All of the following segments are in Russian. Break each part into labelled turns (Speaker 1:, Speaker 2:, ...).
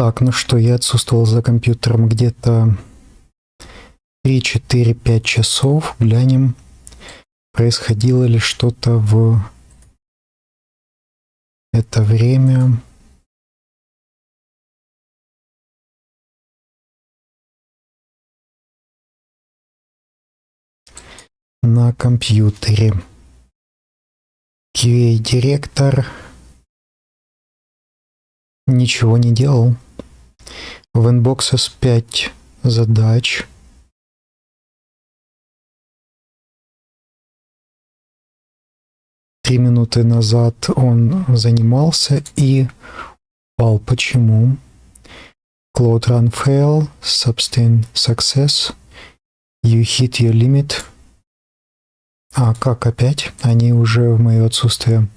Speaker 1: Так, ну что, я отсутствовал за компьютером где-то 3-4-5 часов. Глянем, происходило ли что-то в это время. На компьютере. QA-директор ничего не делал. В Inboxes 5 задач. Три минуты назад он занимался и упал. Почему? Cloud run fail, sustain success, you hit your limit. А как опять? Они уже в мое отсутствие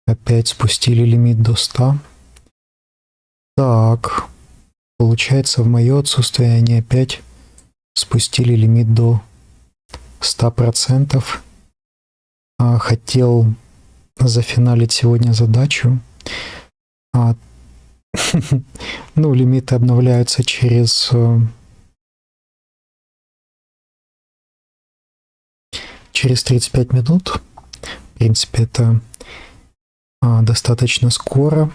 Speaker 1: опять спустили лимит до 100. Так, получается, в мое отсутствие они опять спустили лимит до 100%. Хотел зафиналить сегодня задачу. Ну, лимиты обновляются через 35 минут. В принципе, это достаточно скоро.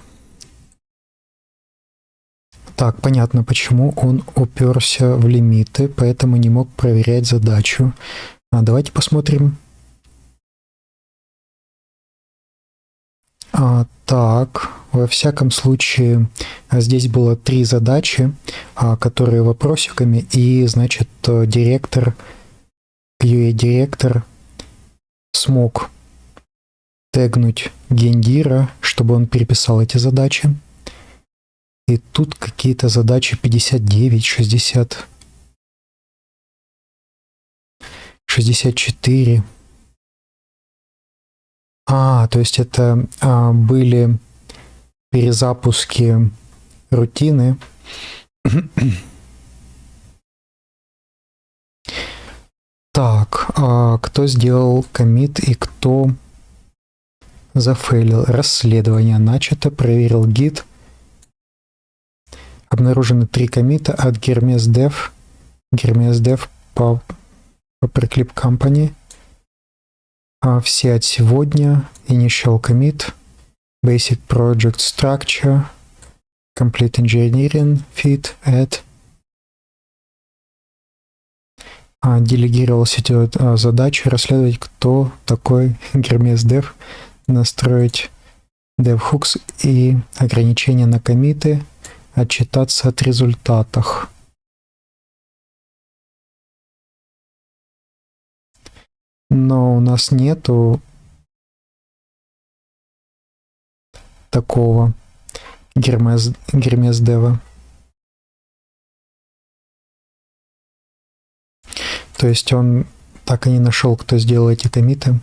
Speaker 1: Так, понятно, почему он уперся в лимиты, поэтому не мог проверять задачу. Давайте посмотрим. Так, во всяком случае, здесь было 3 задачи, которые вопросиками, и, значит, QA-директор смог тегнуть гендира, чтобы он переписал эти задачи. И тут какие-то задачи 59, 60, 64. То есть это были перезапуски рутины. Так, кто сделал коммит и кто зафейлил? Расследование начато, проверил гид. Обнаружены 3 коммита от Hermes Dev по Paperclip Company. Все от сегодня. Initial commit, Basic Project Structure, Complete Engineering Fit, Add. Делегировалась эти задачи расследовать, кто такой Hermes Dev, настроить DevHooks и ограничения на коммиты, отчитаться от результатах. Но у нас нету такого Hermes Dev. То есть он так и не нашел, кто сделал эти коммиты.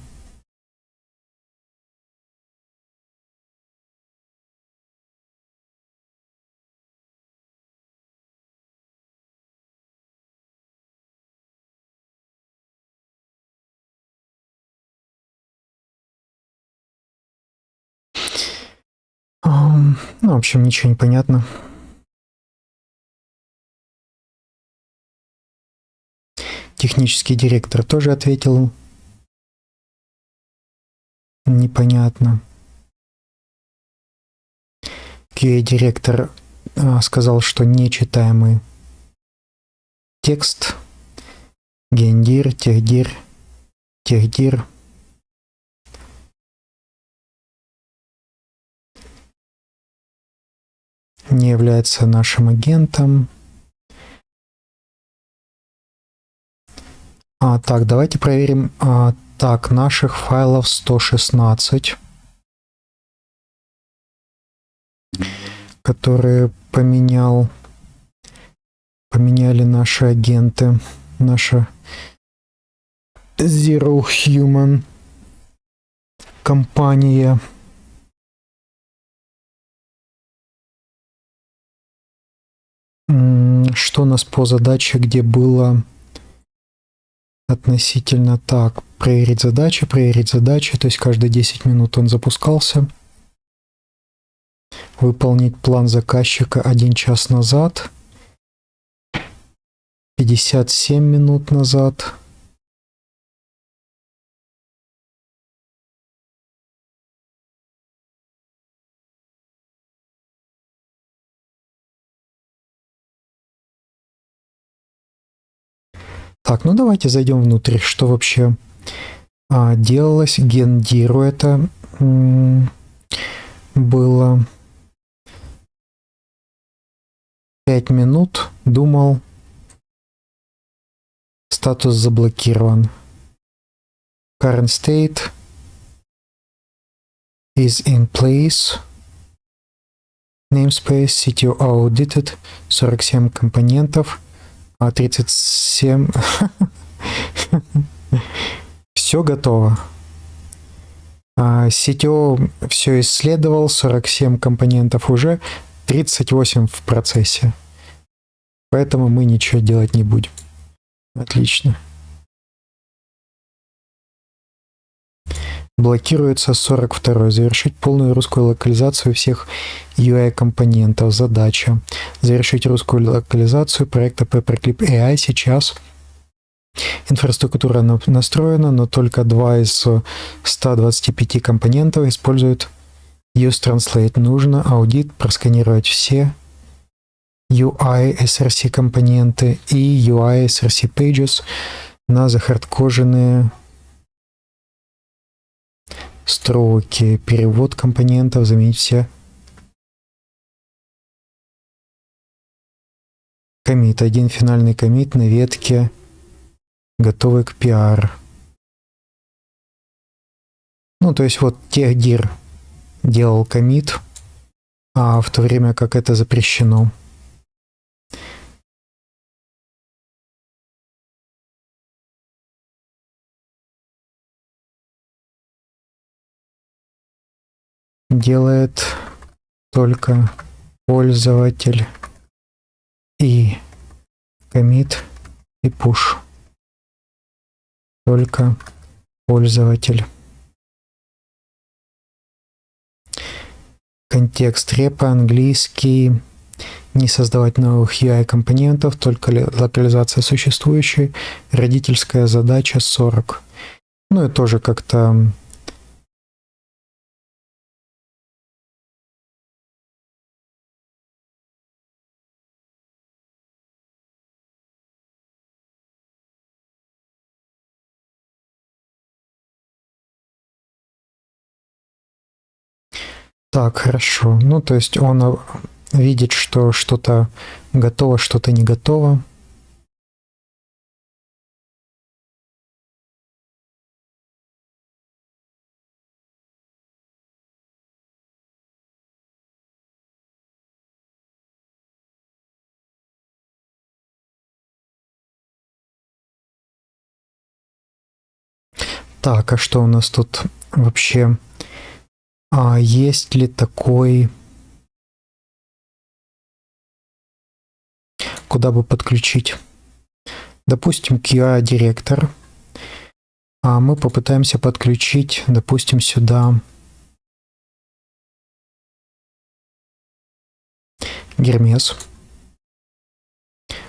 Speaker 1: Ну, в общем, ничего не понятно. Технический директор тоже ответил. Непонятно. QA-директор сказал, что нечитаемый текст. Гендир, техдир. Не является нашим агентом. Так, давайте проверим. Так, наших файлов 116, которые поменяли наши агенты, наша Zero Human компания. Что у нас по задаче, где было относительно так, проверить задачи, то есть каждые 10 минут он запускался. выполнить план заказчика 1 час назад, 57 минут назад. Так, ну давайте зайдем внутрь, что вообще делалось. Гендиру это было 5 минут, думал, статус заблокирован. Current state is in place. Namespace CTO audited. 47 компонентов. 37. Все готово. CTO все исследовал, 47 компонентов уже, 38 в процессе. Поэтому мы ничего делать не будем. Отлично. Блокируется 42. Завершить полную русскую локализацию всех UI-компонентов. Задача. Завершить русскую локализацию проекта Paperclip AI сейчас. Инфраструктура настроена, но только 2 из 125 компонентов используют Use Translate. Нужно аудит, просканировать все UI SRC компоненты и UI SRC Pages на захардкоженные строки. Перевод компонентов, заменить все. Коммит. Один финальный коммит на ветке, готовый к PR. Ну, то есть вот техдир делал коммит, а в то время как это запрещено. Делает только пользователь и commit и push. Только пользователь. Контекст репа английский. Не создавать новых UI-компонентов, только локализация существующей. Родительская задача 40. Ну и тоже как-то так, хорошо. Ну, то есть он видит, что что-то готово, что-то не готово. Так, а что у нас тут вообще? Есть ли такой, куда бы подключить? Допустим, QA-директор. Мы попытаемся подключить, допустим, сюда Гермес.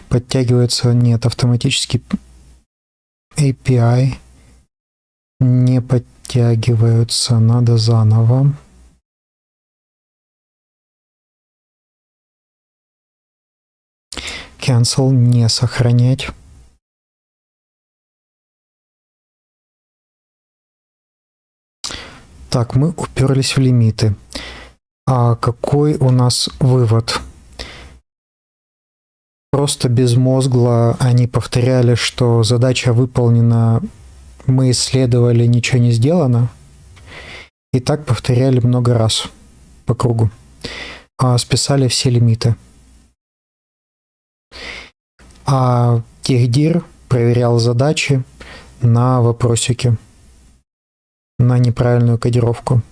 Speaker 1: Подтягивается, нет, автоматически API. Не подтягиваются, надо заново. Cancel, не сохранять. Так, мы уперлись в лимиты. А какой у нас вывод? Просто безмозгло они повторяли, что задача выполнена, мы исследовали, ничего не сделано. И так повторяли много раз по кругу. Списали все лимиты. А техдир проверял задачи на вопросике, на неправильную кодировку.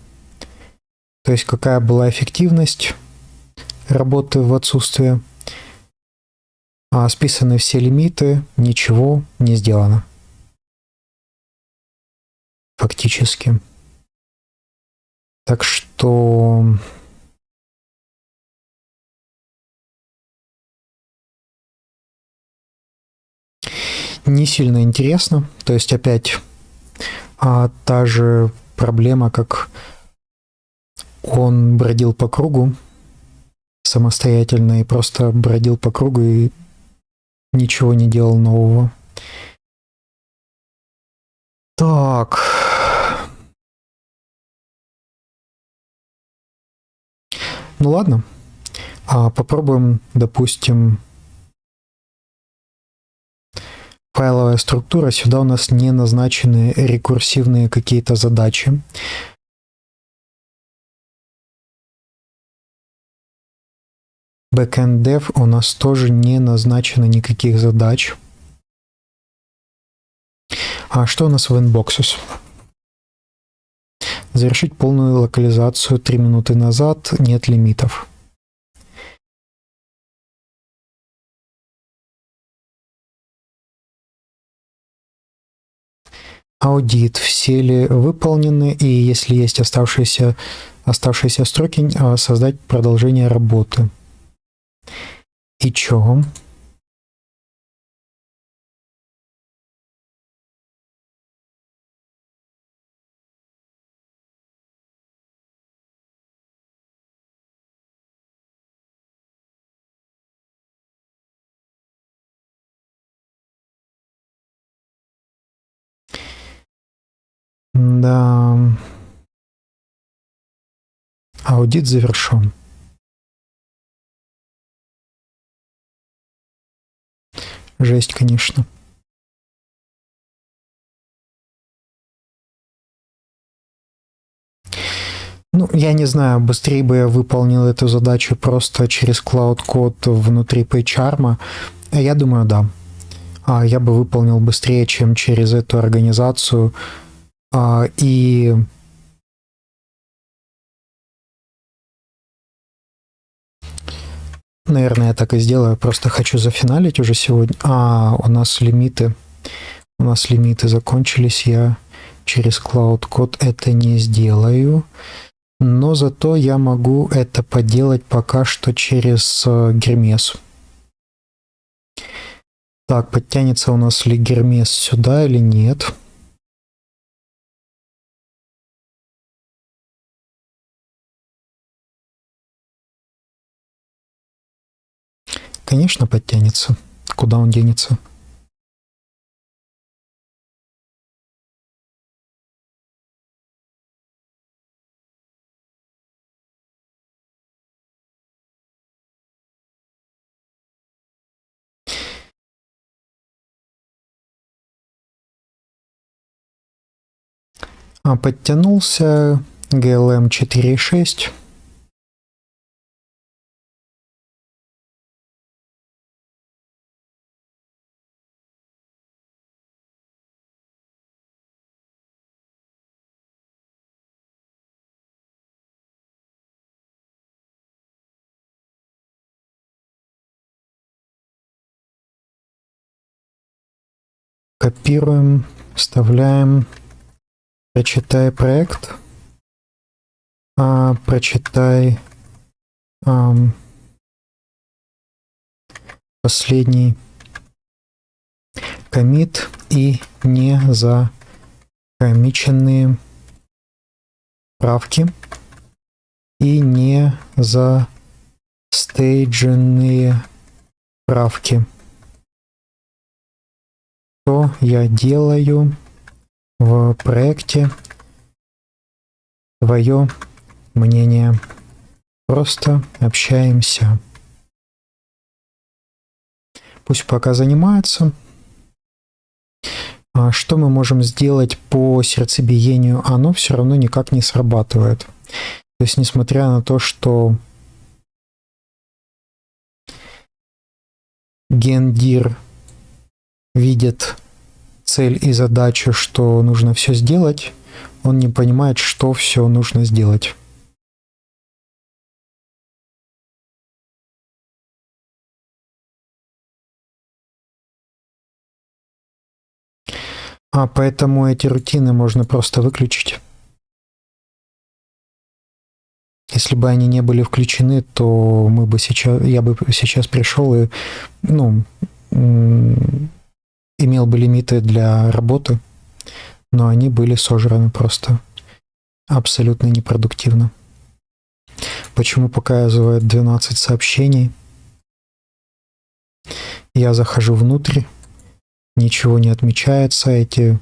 Speaker 1: То есть какая была эффективность работы в отсутствие. Списаны все лимиты, ничего не сделано. Фактически. Так что не сильно интересно. То есть опять та же проблема, как он бродил по кругу самостоятельно и просто бродил по кругу и ничего не делал нового. Так. Ну ладно. Попробуем, допустим, файловая структура. Сюда у нас не назначены рекурсивные какие-то задачи. Backend Dev у нас тоже не назначено никаких задач. А что у нас в Inboxes? Завершить полную локализацию 3 минуты назад, нет лимитов. Аудит, все ли выполнены, и если есть оставшиеся строки, создать продолжение работы. И чё? Да. Аудит завершен. Жесть, конечно. Ну, я не знаю, быстрее бы я выполнил эту задачу просто через Cloud Code внутри PageArm. Я думаю, да. Я бы выполнил быстрее, чем через эту организацию. И наверное, я так и сделаю. Просто хочу зафиналить уже сегодня. У нас лимиты. У нас лимиты закончились. Я через Cloud Code это не сделаю. Но зато я могу это поделать пока что через Гермес. Так, подтянется у нас ли Гермес сюда или нет? Конечно, подтянется. Куда он денется? Подтянулся GLM 4.6. Копируем, вставляем. Прочитай проект. Прочитай последний коммит и не закомиченные правки и не застейдженные правки. Что я делаю в проекте? Твое мнение. Просто общаемся. Пусть пока занимается. Что мы можем сделать по сердцебиению? Оно все равно никак не срабатывает. То есть, несмотря на то, что гендир видит цель и задачу, что нужно все сделать, он не понимает, что все нужно сделать. Поэтому эти рутины можно просто выключить. Если бы они не были включены, то я бы сейчас пришел и, имел бы лимиты для работы, но они были сожраны просто абсолютно непродуктивно. Почему показывает 12 сообщений? Я захожу внутрь, ничего не отмечается, эти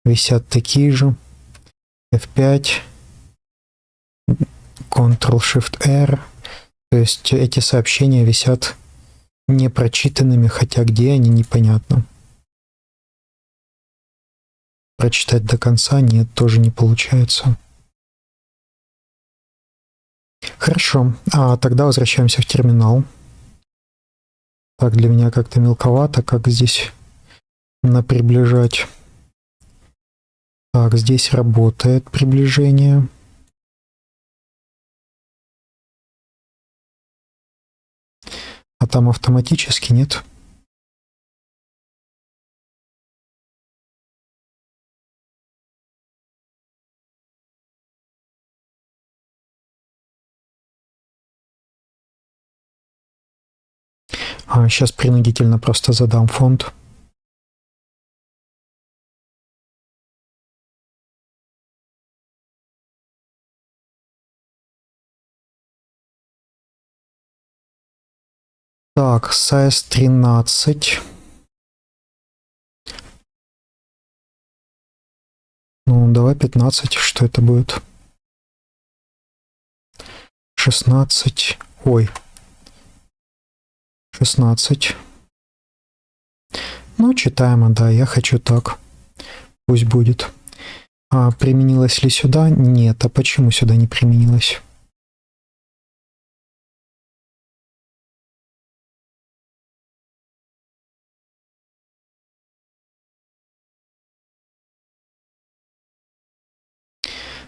Speaker 1: висят такие же. F5, Ctrl-Shift-R. То есть эти сообщения висят непрочитанными, хотя где они, непонятно. Прочитать до конца нет, тоже не получается. Хорошо, тогда возвращаемся в терминал. Так, для меня как-то мелковато, как здесь приближать. Так, здесь работает приближение. А там автоматически нет? Сейчас принудительно просто задам фонд. Так, size 13. Ну, давай 15. Что это будет? 16. Ой. 16. Ну, читаемо, да, я хочу так. Пусть будет. Применилось ли сюда? Нет. А почему сюда не применилось?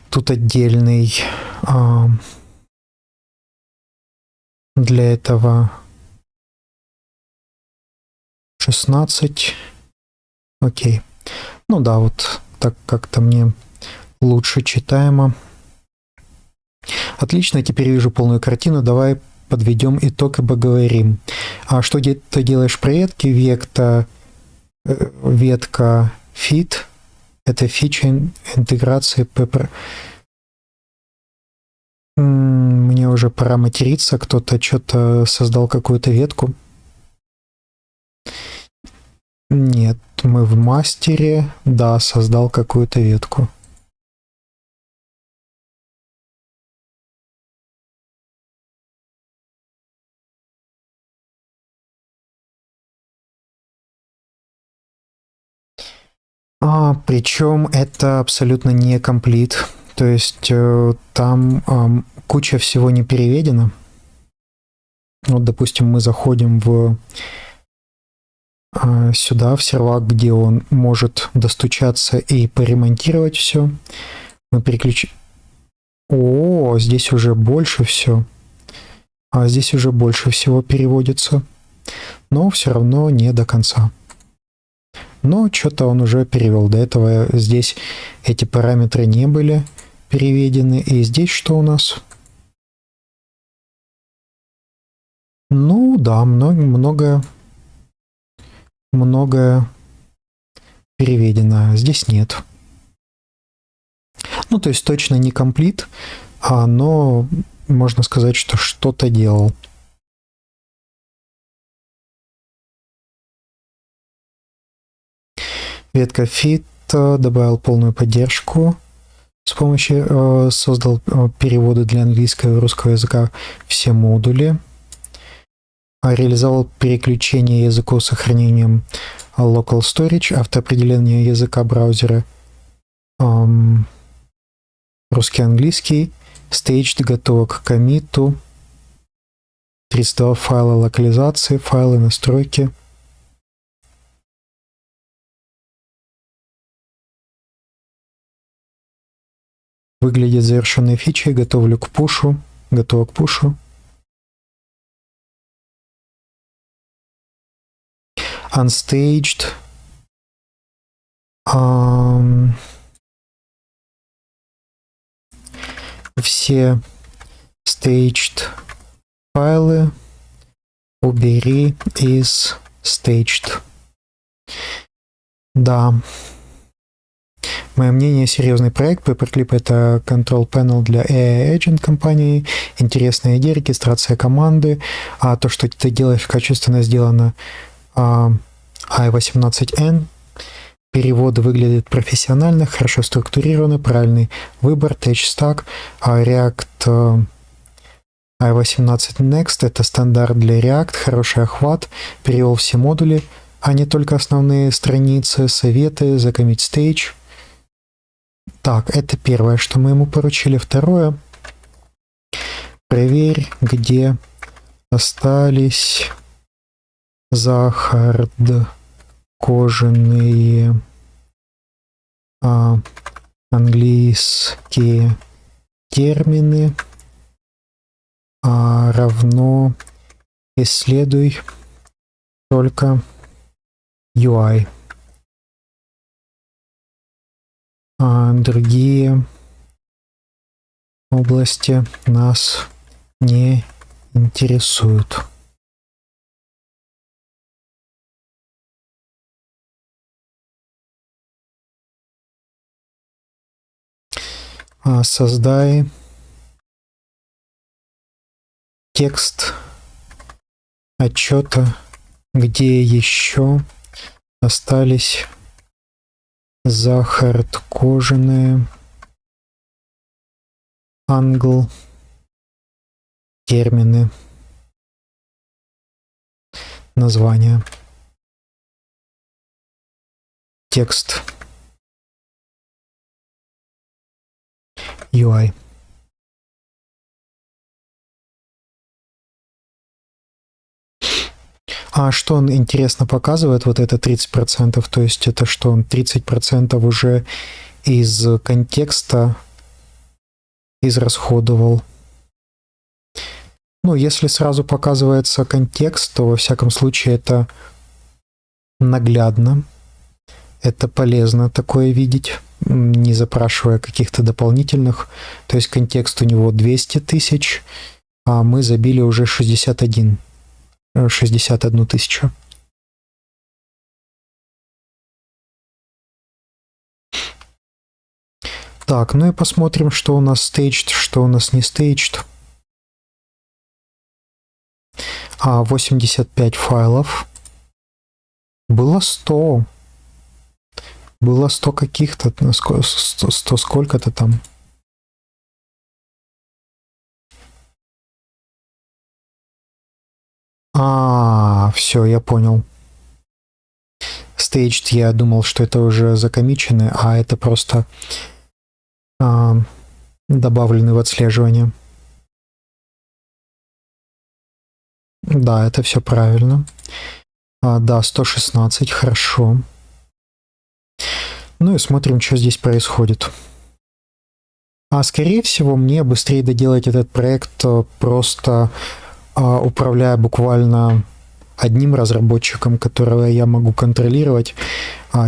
Speaker 1: Тут отдельный для этого 16. Окей. Ну да, вот так как-то мне лучше читаемо. Отлично, теперь вижу полную картину. Давай подведем итог и поговорим. Что ты делаешь в проекте? Ветка fit. Это фича интеграции Pepper. Мне уже пора материться. Кто-то что-то создал какую-то ветку. Нет, мы в мастере. Да, создал какую-то ветку. Причем это абсолютно не комплит. То есть там куча всего не переведена. Вот, допустим, мы заходим сюда, в сервак, где он может достучаться и поремонтировать все. Мы переключим. О, здесь уже больше все. Здесь уже больше всего переводится. Но все равно не до конца. Но что-то он уже перевел. До этого здесь эти параметры не были переведены. И здесь что у нас? Ну да, многое переведено. Здесь нет. Ну, то есть точно не комплит, но можно сказать, что что-то делал. Ветка fit добавил полную поддержку с помощью, создал переводы для английского и русского языка все модули, реализовал переключение языков с сохранением local storage, автоопределение языка браузера русский-английский, staged готово к коммиту, 32 файла локализации, файлы настройки. Выглядит завершенной фичей, готовлю к пушу, готово к пушу. Unstaged. Все staged файлы убери из staged. Да. Мое мнение, серьезный проект. Paperclip — это control panel для AI Agent компании. Интересная идея, регистрация команды. А то, что ты делаешь, качественно сделано. i18n. Переводы выглядят профессионально, хорошо структурированы, правильный выбор, Tech Stack. React i18 Next — это стандарт для React, хороший охват, перевел все модули, а не только основные страницы, советы, закоммит stage. Так, это первое, что мы ему поручили. Второе. Проверь, где остались кожаные английские термины, равно исследуй только UI. Другие области нас не интересуют. Создай текст отчета, где еще остались кожаные термины. Название. Текст. UI. А что он интересно показывает, вот это 30%, то есть это что, он 30% уже из контекста израсходовал. Ну, если сразу показывается контекст, то во всяком случае это наглядно, это полезно такое видеть, не запрашивая каких-то дополнительных. То есть контекст у него 200 тысяч, а мы забили уже 61 тысячу. Так, ну и посмотрим, что у нас staged, что у нас не staged. 85 файлов. Было 100. Было 100 каких-то, 100 сколько-то там. Все, я понял. Staged, я думал, что это уже закомичены, а это просто добавлены в отслеживание. Да, это все правильно. Да, 116, хорошо. Ну и смотрим, что здесь происходит. Скорее всего, мне быстрее доделать этот проект, просто управляя буквально одним разработчиком, которого я могу контролировать,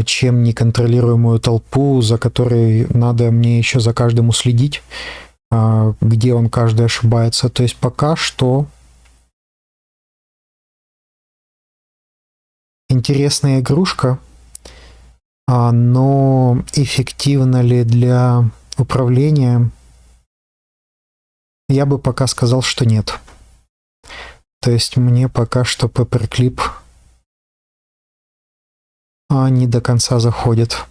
Speaker 1: чем неконтролируемую толпу, за которой надо мне еще за каждым следить, где он каждый ошибается. То есть пока что интересная игрушка, но эффективно ли для управления, я бы пока сказал, что нет. То есть мне пока что Paperclip не до конца заходит.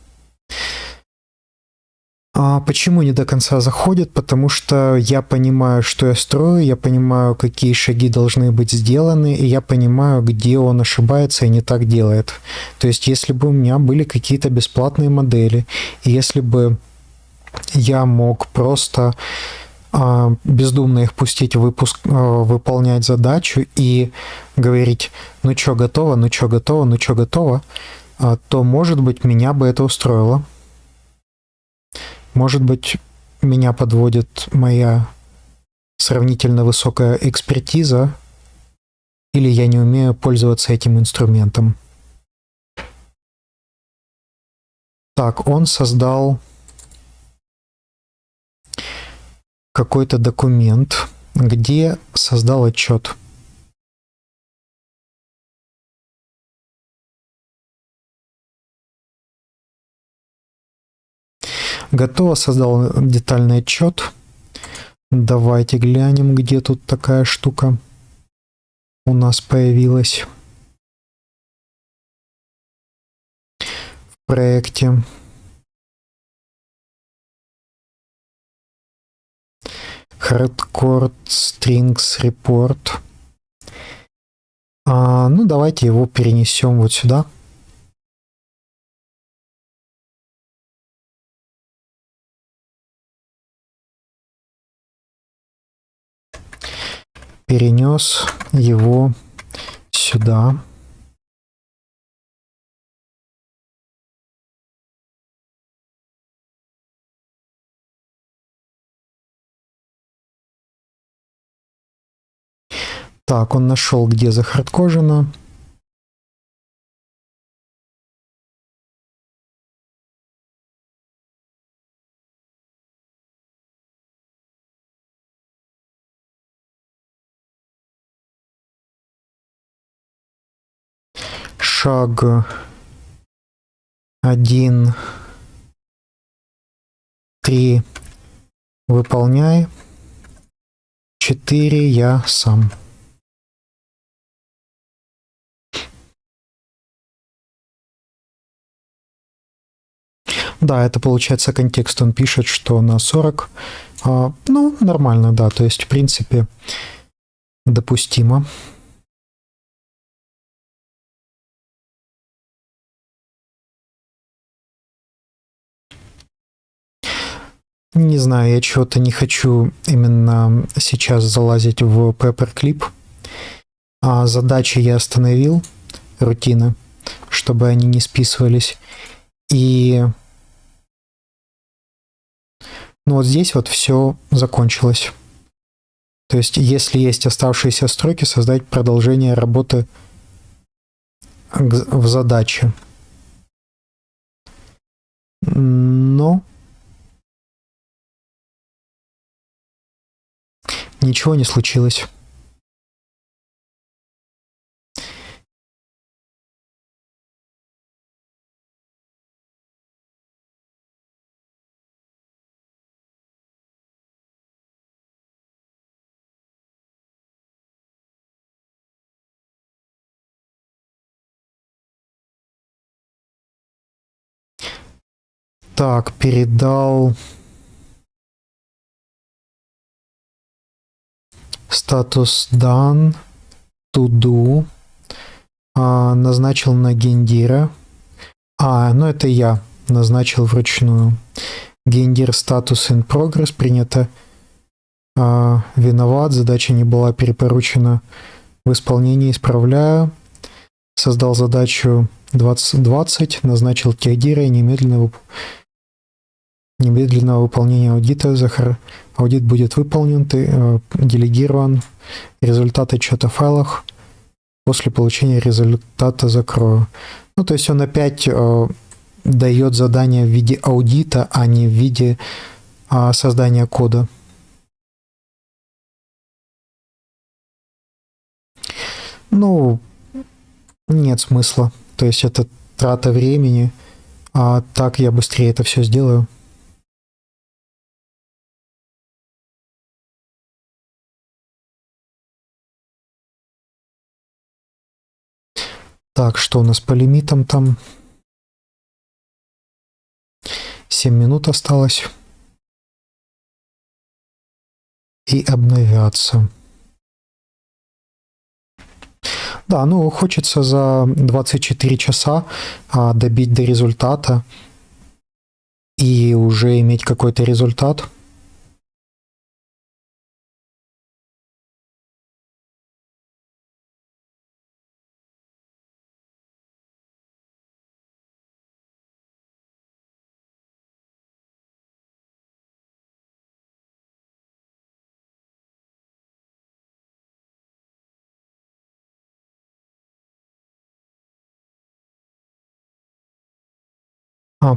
Speaker 1: Почему не до конца заходит? Потому что я понимаю, что я строю, я понимаю, какие шаги должны быть сделаны, и я понимаю, где он ошибается и не так делает. То есть если бы у меня были какие-то бесплатные модели, и если бы я мог просто бездумно их пустить выполнять задачу и говорить, ну что, готово, ну что, готово, ну что, готово, то, может быть, меня бы это устроило. Может быть, меня подводит моя сравнительно высокая экспертиза, или я не умею пользоваться этим инструментом. Так, он создал какой-то документ, где создал отчет. готово. Создал детальный отчет. Давайте глянем, где тут такая штука у нас появилась в проекте. Hardcore Strings Report. Ну, давайте его перенесем вот сюда. Перенес его сюда. Так, он нашел, где захардкожено. Шаг 1, 3 выполняй. 4 я сам. Да, это получается контекст. Он пишет, что на 40. Ну, нормально, да. То есть, в принципе, допустимо. Не знаю, я чего-то не хочу именно сейчас залазить в Paperclip. Задачи я остановил, рутины, чтобы они не списывались. И ну вот здесь вот все закончилось. То есть, если есть оставшиеся строки, создать продолжение работы в задаче. Но ничего не случилось. Так, передал статус done, to do, назначил на гендира. Ну это я назначил вручную. Гендир статус in progress принято. Виноват, задача не была перепоручена в исполнении, исправляю. Создал задачу 2020, назначил техдира и немедленного выполнения аудита. Аудит будет выполнен, делегирован. Результат отчета в файлах. После получения результата закрою. Ну, то есть он опять дает задание в виде аудита, а не в виде создания кода. Ну, нет смысла. То есть это трата времени, а так я быстрее это все сделаю. Так, что у нас по лимитам там? 7 минут осталось. И обновятся. Да, ну хочется за 24 часа добить до результата и уже иметь какой-то результат.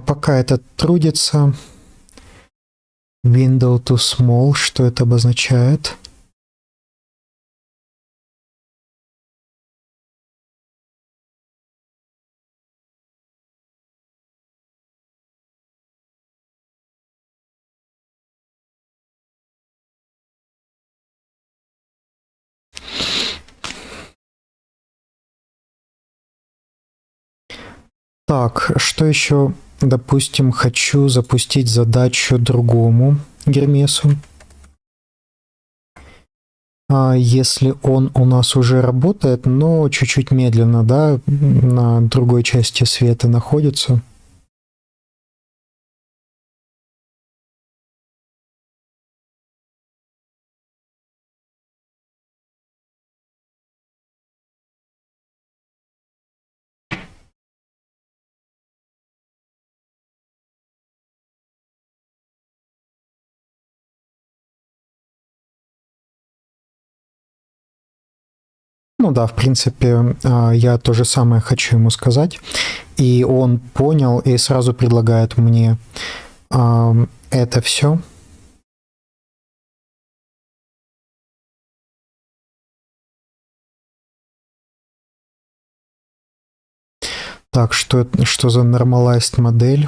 Speaker 1: Пока это трудится, window to small, что это обозначает? Так, что еще? Допустим, хочу запустить задачу другому Гермесу. Если он у нас уже работает, но чуть-чуть медленно, да, на другой части света находится. Ну да, в принципе, я то же самое хочу ему сказать. И он понял и сразу предлагает мне это все. Так, что за normalized модель?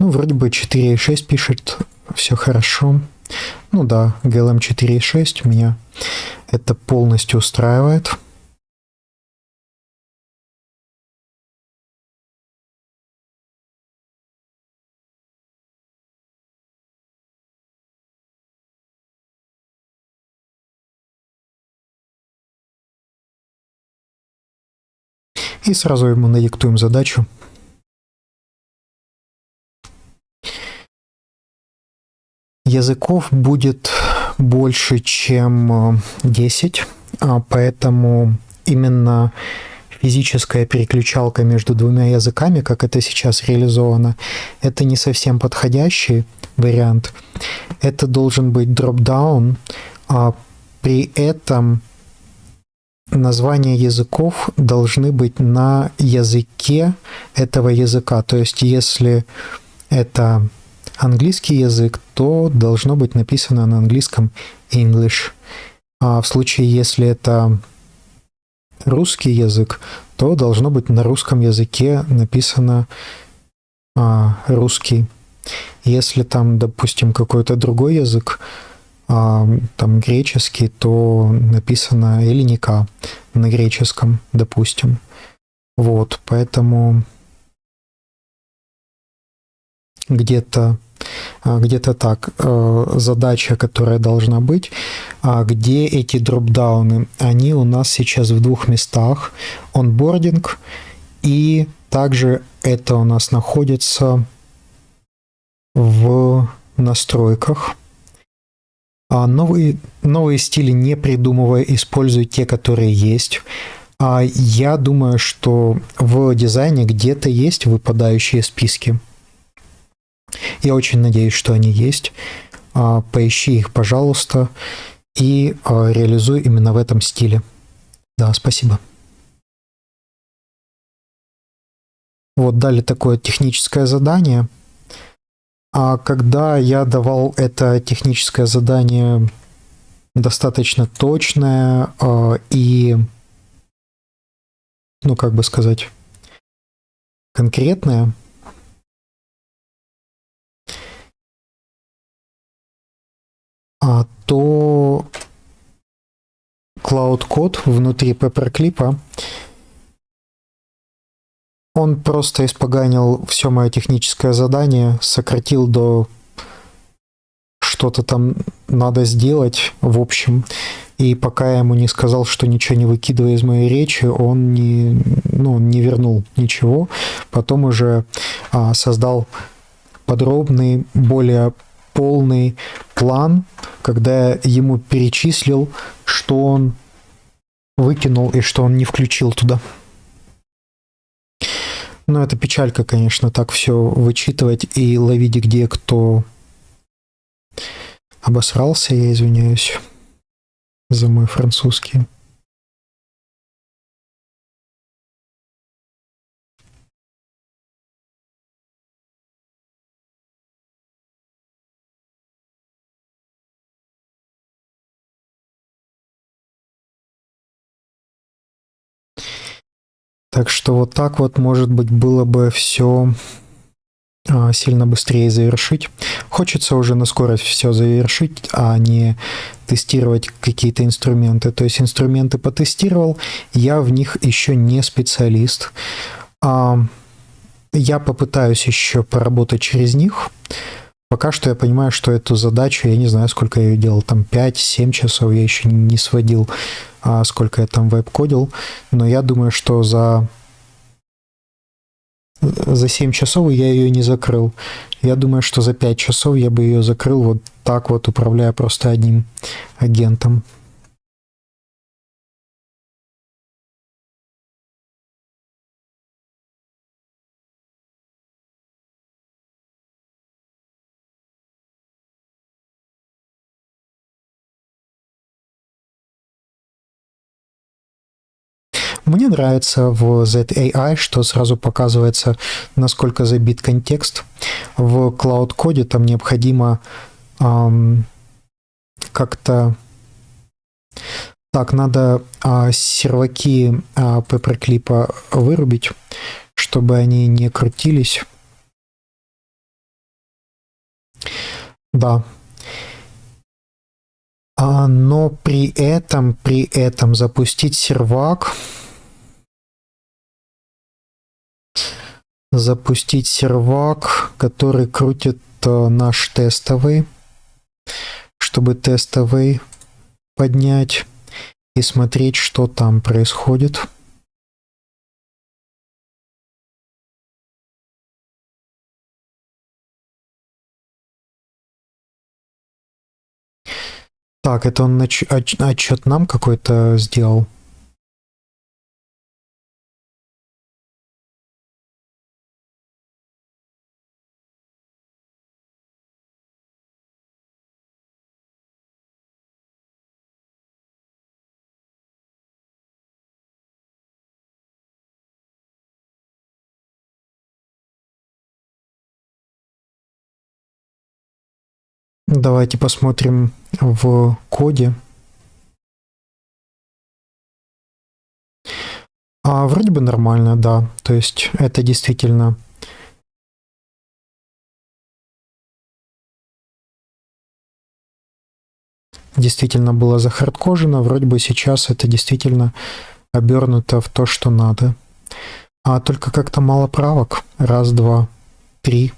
Speaker 1: Ну, вроде бы 4.6 пишет, все хорошо. Ну да, GLM 4.6 меня это полностью устраивает. И сразу ему надиктуем задачу. Языков будет больше, чем 10, поэтому именно физическая переключалка между двумя языками, как это сейчас реализовано, это не совсем подходящий вариант. Это должен быть дроп-даун, а при этом названия языков должны быть на языке этого языка. То есть, если это английский язык, то должно быть написано на английском English. А в случае, если это русский язык, то должно быть на русском языке написано русский. Если там, допустим, какой-то другой язык, там греческий, то написано эллиника на греческом, допустим. Вот, поэтому где-то так. Задача, которая должна быть, где эти дропдауны, они у нас сейчас в двух местах. Онбординг, и также это у нас находится в настройках. Новые стили не придумывая, используй те, которые есть. Я думаю, что в дизайне где-то есть выпадающие списки. Я очень надеюсь, что они есть. Поищи их, пожалуйста, и реализуй именно в этом стиле. Да, спасибо. Вот дали такое техническое задание. А когда я давал это техническое задание достаточно точное и, ну, как бы сказать, конкретное, то Cloud Code внутри Paperclip он просто испоганил все мое техническое задание, сократил до что-то там надо сделать, в общем. И пока я ему не сказал, что ничего не выкидывая из моей речи, он не вернул ничего. Потом уже создал подробный, более полный план, когда я ему перечислил, что он выкинул и что он не включил туда. Ну, это печалька, конечно, так все вычитывать и ловить, где кто обосрался, я извиняюсь за мой французский. Так что вот так вот, может быть, было бы все сильно быстрее завершить. Хочется уже на скорость все завершить, а не тестировать какие-то инструменты. То есть инструменты потестировал, я в них еще не специалист. Я попытаюсь еще поработать через них. Пока что я понимаю, что эту задачу, я не знаю, сколько я ее делал, там 5-7 часов я еще не сводил, сколько я там веб-кодил, но я думаю, что за 7 часов я ее не закрыл. Я думаю, что за 5 часов я бы ее закрыл вот так вот, управляя просто одним агентом. Мне нравится в ZAI, что сразу показывается, насколько забит контекст. В Cloud Code там необходимо как-то... Так, надо серваки paperclip вырубить, чтобы они не крутились. Да. Но при этом запустить сервак, который крутит наш тестовый, чтобы тестовый поднять и смотреть, что там происходит. Так, это он отчет нам какой-то сделал. Давайте посмотрим в коде. Вроде бы нормально, да. То есть это действительно... Действительно было захардкожено. Вроде бы сейчас это действительно обернуто в то, что надо. Только как-то мало правок. 1, 2, 3.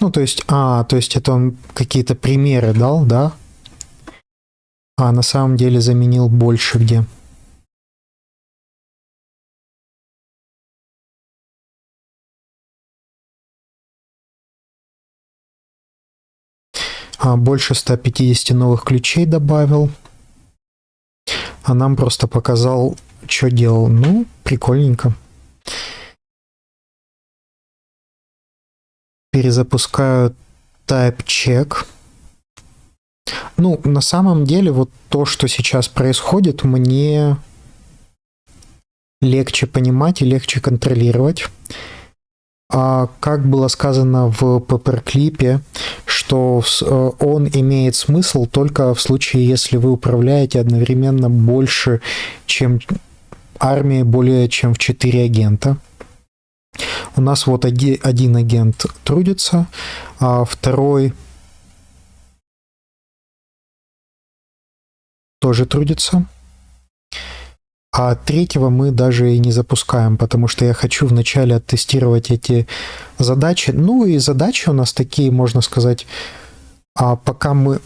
Speaker 1: Ну, то есть это он какие-то примеры дал, да? На самом деле заменил больше где. Больше 150 новых ключей добавил. Нам просто показал, что делал. Ну, прикольненько. Перезапускаю type check. Ну, на самом деле, вот то, что сейчас происходит, мне легче понимать и легче контролировать. Как было сказано в paperclip, что он имеет смысл только в случае, если вы управляете одновременно больше, чем армией, более чем в 4 агента. У нас вот один агент трудится, а второй тоже трудится. А третьего мы даже и не запускаем, потому что я хочу вначале оттестировать эти задачи. Ну и задачи у нас такие, можно сказать, пока мы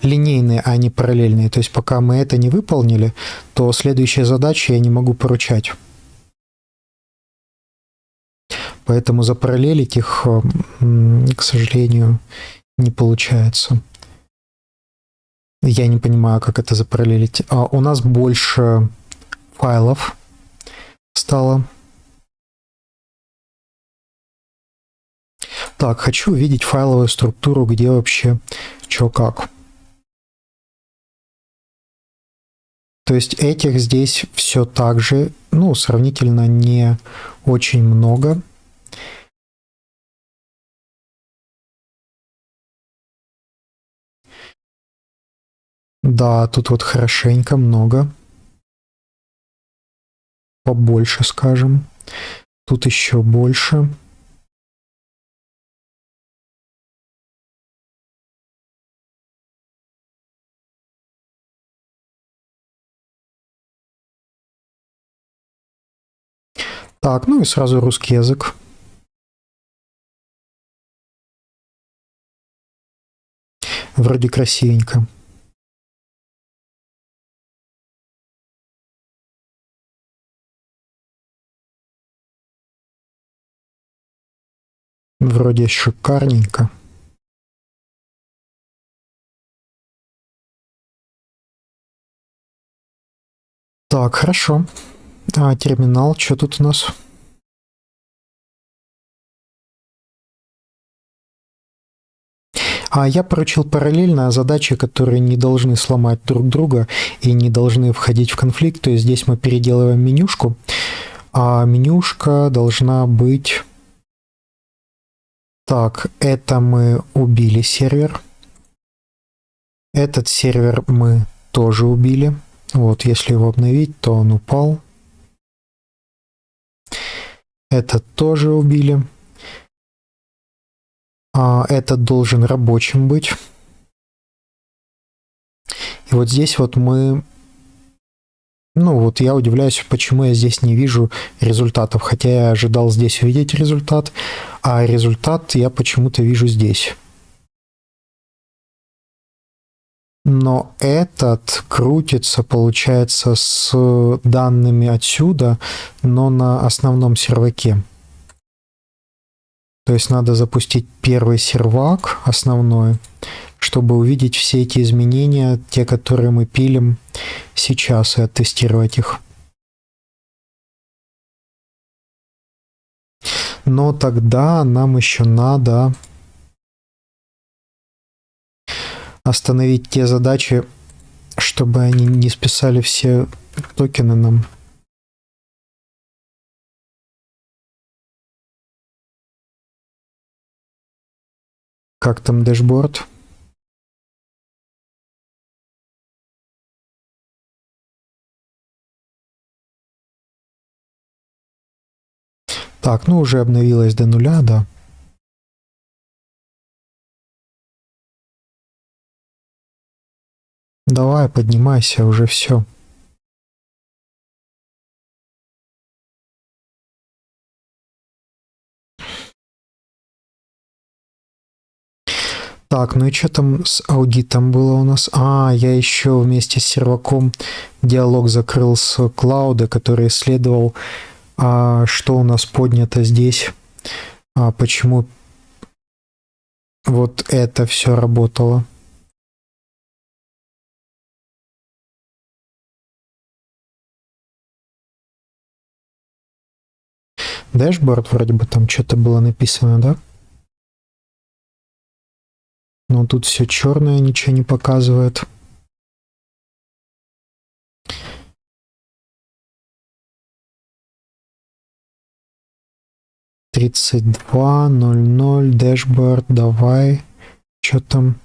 Speaker 1: линейные, а не параллельные. То есть пока мы это не выполнили, то следующие задачи я не могу поручать. Поэтому запараллелить их, к сожалению, не получается. Я не понимаю, как это запараллелить. У нас больше файлов стало. Так, хочу увидеть файловую структуру, где вообще что как. То есть этих здесь все так же, ну, сравнительно не очень много. Да, тут вот хорошенько много. Побольше, скажем. Тут еще больше. Так, ну и сразу русский язык. Вроде красивенько. Вроде шикарненько. Так, хорошо. Терминал, что тут у нас? Я поручил параллельно задачи, которые не должны сломать друг друга и не должны входить в конфликт. То есть здесь мы переделываем менюшку, а менюшка должна быть... Так, это мы убили сервер. Этот сервер мы тоже убили. Вот, если его обновить, то он упал. Этот тоже убили. Этот должен рабочим быть. И вот здесь вот мы... Ну, вот я удивляюсь, почему я здесь не вижу результатов. Хотя я ожидал здесь увидеть результат, а результат я почему-то вижу здесь. Но этот крутится, получается, с данными отсюда, но на основном серваке. То есть надо запустить первый сервак основной, чтобы увидеть все эти изменения, те, которые мы пилим сейчас, и оттестировать их. Но тогда нам еще надо остановить те задачи, чтобы они не списали все токены нам. Как там дэшборд? Так, ну уже обновилось до нуля, да. Давай, поднимайся, уже все. Так, ну и что там с аудитом было у нас? Я еще вместе с серваком диалог закрыл с Клауда, который исследовал, что у нас поднято здесь, почему вот это все работало. Дэшборд вроде бы там что-то было написано, да? Но тут все черное, ничего не показывает. Тридцать два 00 дэшборд, давай. Что там?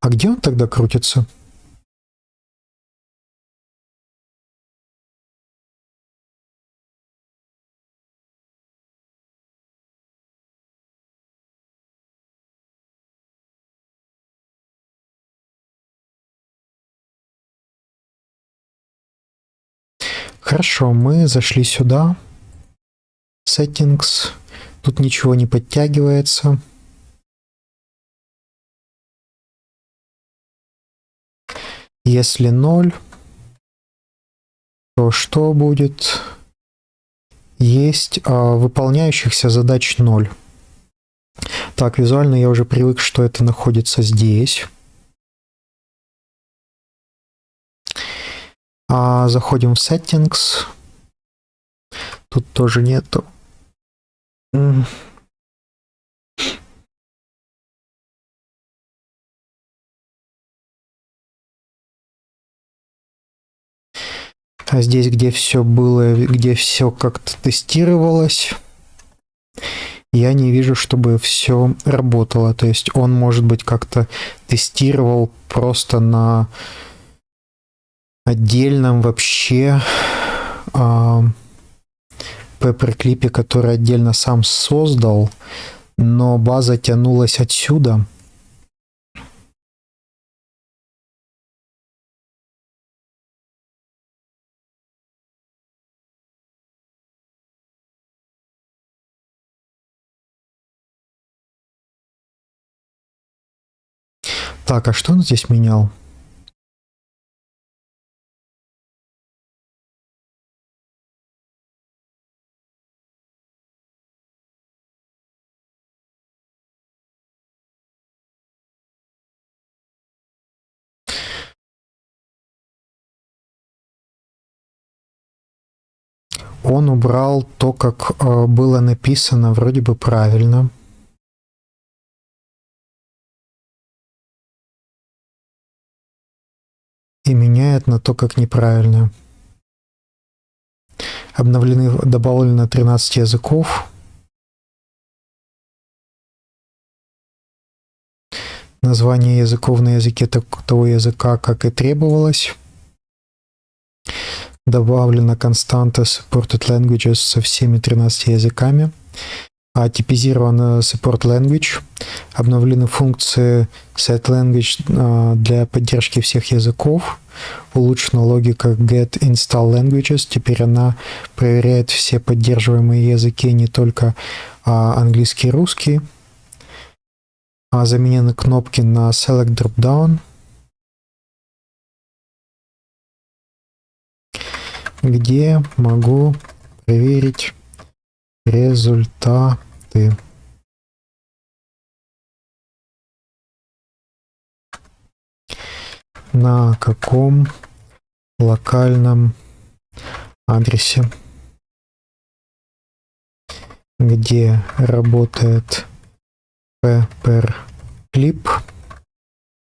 Speaker 1: А где он тогда крутится? Хорошо, мы зашли сюда. Settings. Тут ничего не подтягивается. Если 0, то что будет? Есть выполняющихся задач 0. Так, визуально я уже привык, что это находится здесь. Заходим в Settings. Тут тоже нету. А здесь, где все было, где все как-то тестировалось, я не вижу, чтобы все работало. То есть он, может быть, как-то тестировал просто на отдельном вообще пепперклипе, который отдельно сам создал, но база тянулась отсюда. Так, а что он здесь менял? Он убрал то, как было написано, вроде бы правильно. И меняет на то, как неправильно. Добавлено 13 языков. Название языков на языке того языка, как и требовалось. Добавлена константа supported languages со всеми 13 языками. Типизирован support language. Обновлены функции set language для поддержки всех языков. Улучшена логика get install languages. Теперь она проверяет все поддерживаемые языки, не только английский и русский. Заменены кнопки на select drop-down, где могу проверить результаты. На каком локальном адресе, где работает pepperclip,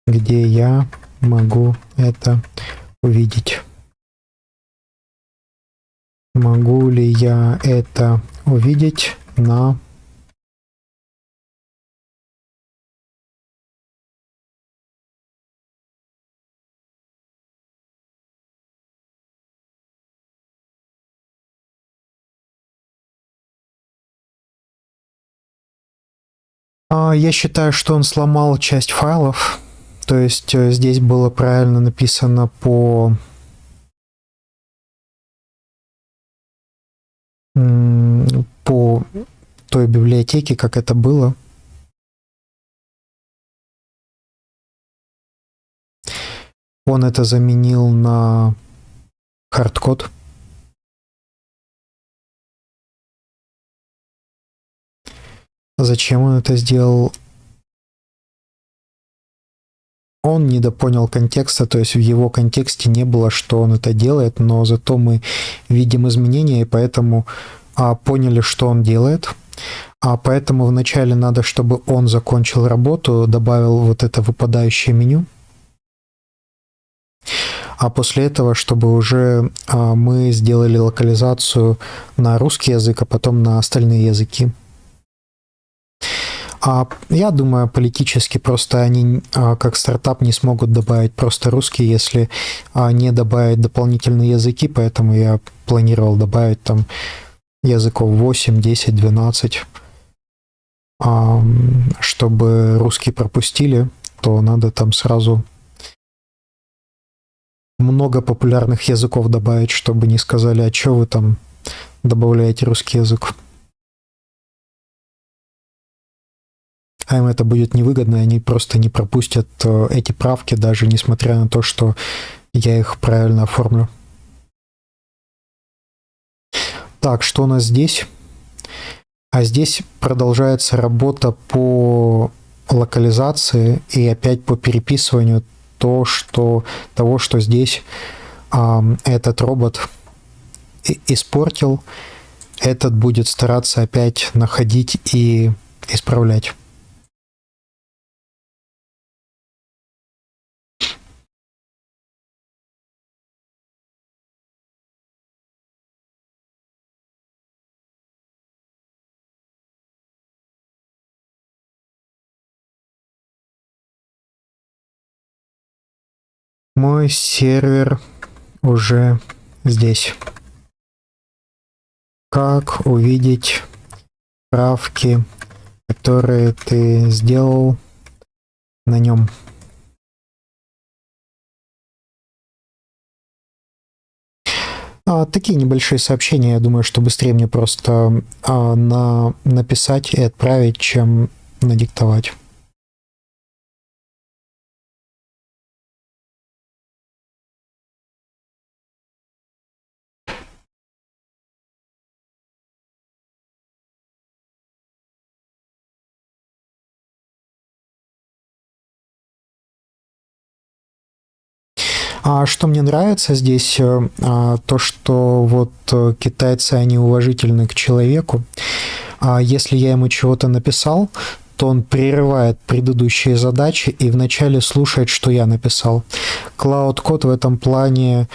Speaker 1: где я могу это увидеть. Могу ли я это увидеть на Я считаю, что он сломал часть файлов. То есть здесь было правильно написано по той библиотеке, как это было. Он это заменил на хардкод. Зачем он это сделал? Он недопонял контекста, то есть в его контексте не было, что он это делает, но зато мы видим изменения, и поэтому поняли, что он делает. Поэтому вначале надо, чтобы он закончил работу, добавил вот это выпадающее меню. А после этого, чтобы уже мы сделали локализацию на русский язык, а потом на остальные языки. Я думаю, политически просто они как стартап не смогут добавить просто русский, если не добавить дополнительные языки, поэтому я планировал добавить там языков 8, 10, 12. Чтобы русский пропустили, то надо там сразу много популярных языков добавить, чтобы не сказали, а что вы там добавляете русский язык. А им это будет невыгодно, и они просто не пропустят эти правки, даже несмотря на то, что я их правильно оформлю. Так, что у нас здесь? Здесь продолжается работа по локализации и опять по переписыванию того, что здесь этот робот испортил. Этот будет стараться опять находить и исправлять. Мой сервер уже здесь. Как увидеть правки, которые ты сделал на нем? Такие небольшие сообщения, я думаю, что быстрее мне просто написать и отправить, чем надиктовать. Что мне нравится здесь, то, что вот китайцы, они уважительны к человеку. Если я ему чего-то написал, то он прерывает предыдущие задачи и вначале слушает, что я написал. Cloud Code в этом плане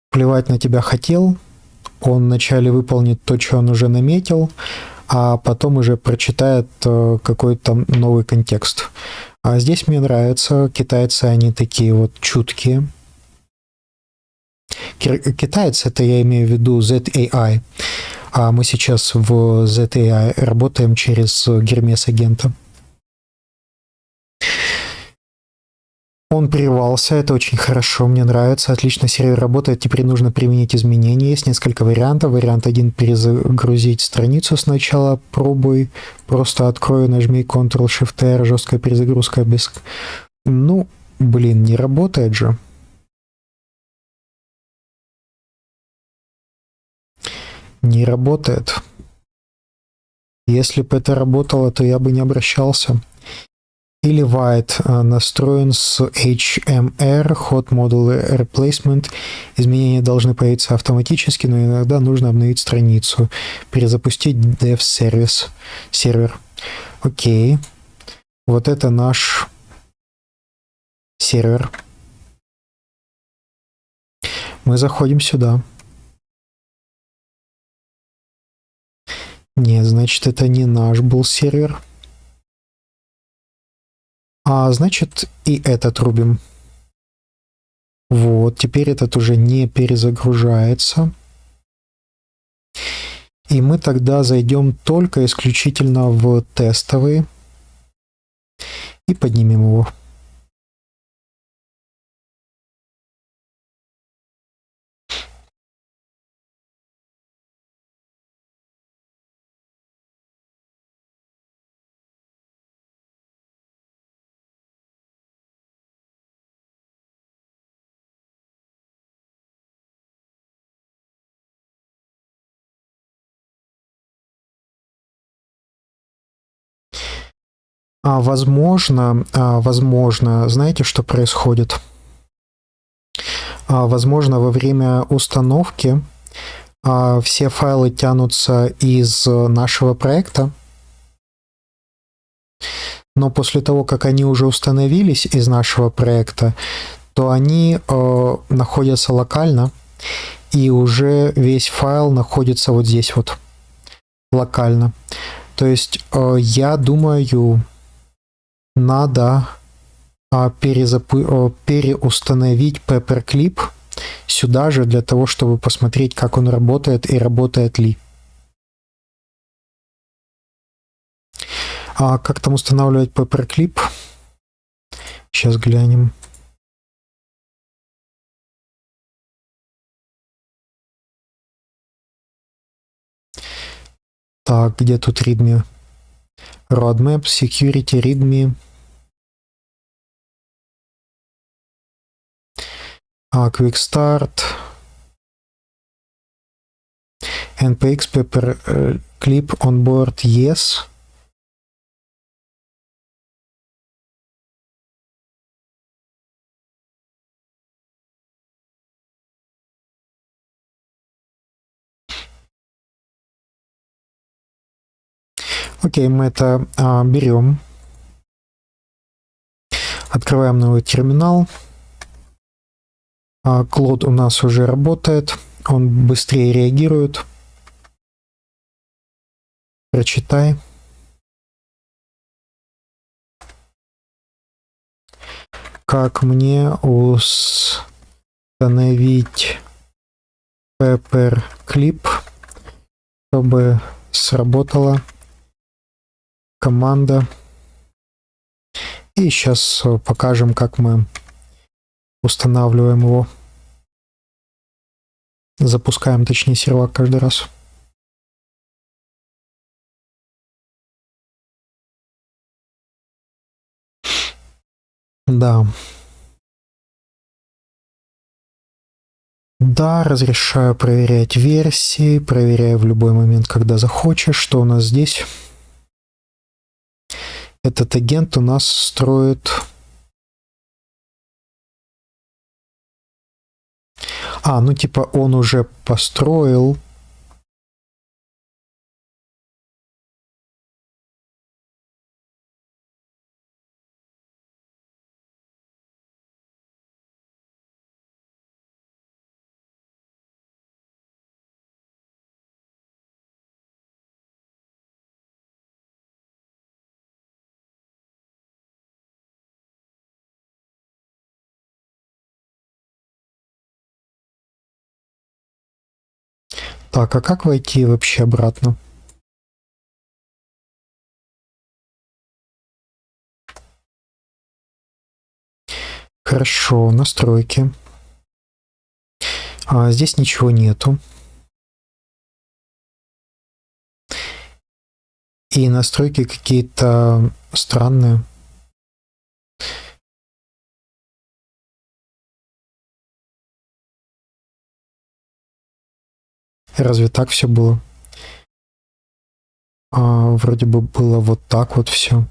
Speaker 1: плевать на тебя хотел, он вначале выполнит то, что он уже наметил, а потом уже прочитает какой-то новый контекст. А здесь мне нравится, китайцы, они такие вот чуткие. Китайцы, это я имею в виду ZAI, а мы сейчас в ZAI работаем через Гермес агента. Он прервался, это очень хорошо, мне нравится, отлично сервер работает, теперь нужно применить изменения, есть несколько вариантов. Вариант 1 – перезагрузить страницу сначала, пробуй, просто открой, нажми Ctrl-Shift-R, жесткая перезагрузка без... Ну, блин, не работает же. Не работает. Если бы это работало, то я бы не обращался. Или White настроен с HMR, Hot Model Replacement. Изменения должны появиться автоматически, но иногда нужно обновить страницу, перезапустить Dev сервер. Окей. Вот это наш сервер. Мы заходим сюда. Нет, значит, это не наш был сервер. Значит, и этот рубим. Вот, теперь этот уже не перезагружается. И мы тогда зайдем только исключительно в тестовые и поднимем его. Возможно, знаете, что происходит? Возможно, во время установки все файлы тянутся из нашего проекта, но после того, как они уже установились из нашего проекта, то они находятся локально, и уже весь файл находится вот здесь вот, локально. То есть я думаю, надо переустановить Paperclip сюда же для того, чтобы посмотреть, как он работает и работает ли. Как там устанавливать Paperclip? Сейчас глянем. Так, где тут readme? Roadmap, security, readme. Quick Start. NPX Paperclip on board, yes. Окей, мы это берем. Открываем новый терминал. Клод у нас уже работает. Он быстрее реагирует. Прочитай. как мне установить Paperclip, чтобы сработала команда. И сейчас покажем, как мы устанавливаем его. Запускаем, точнее, сервак каждый раз. Да. Да, разрешаю проверять версии, проверяю в любой момент, когда захочешь. Что у нас здесь? Этот агент у нас строит... ну типа он уже построил. Так, а как войти вообще обратно? Хорошо, настройки. Здесь ничего нету. И настройки какие-то странные. Разве так все было? Вроде бы было вот так вот все.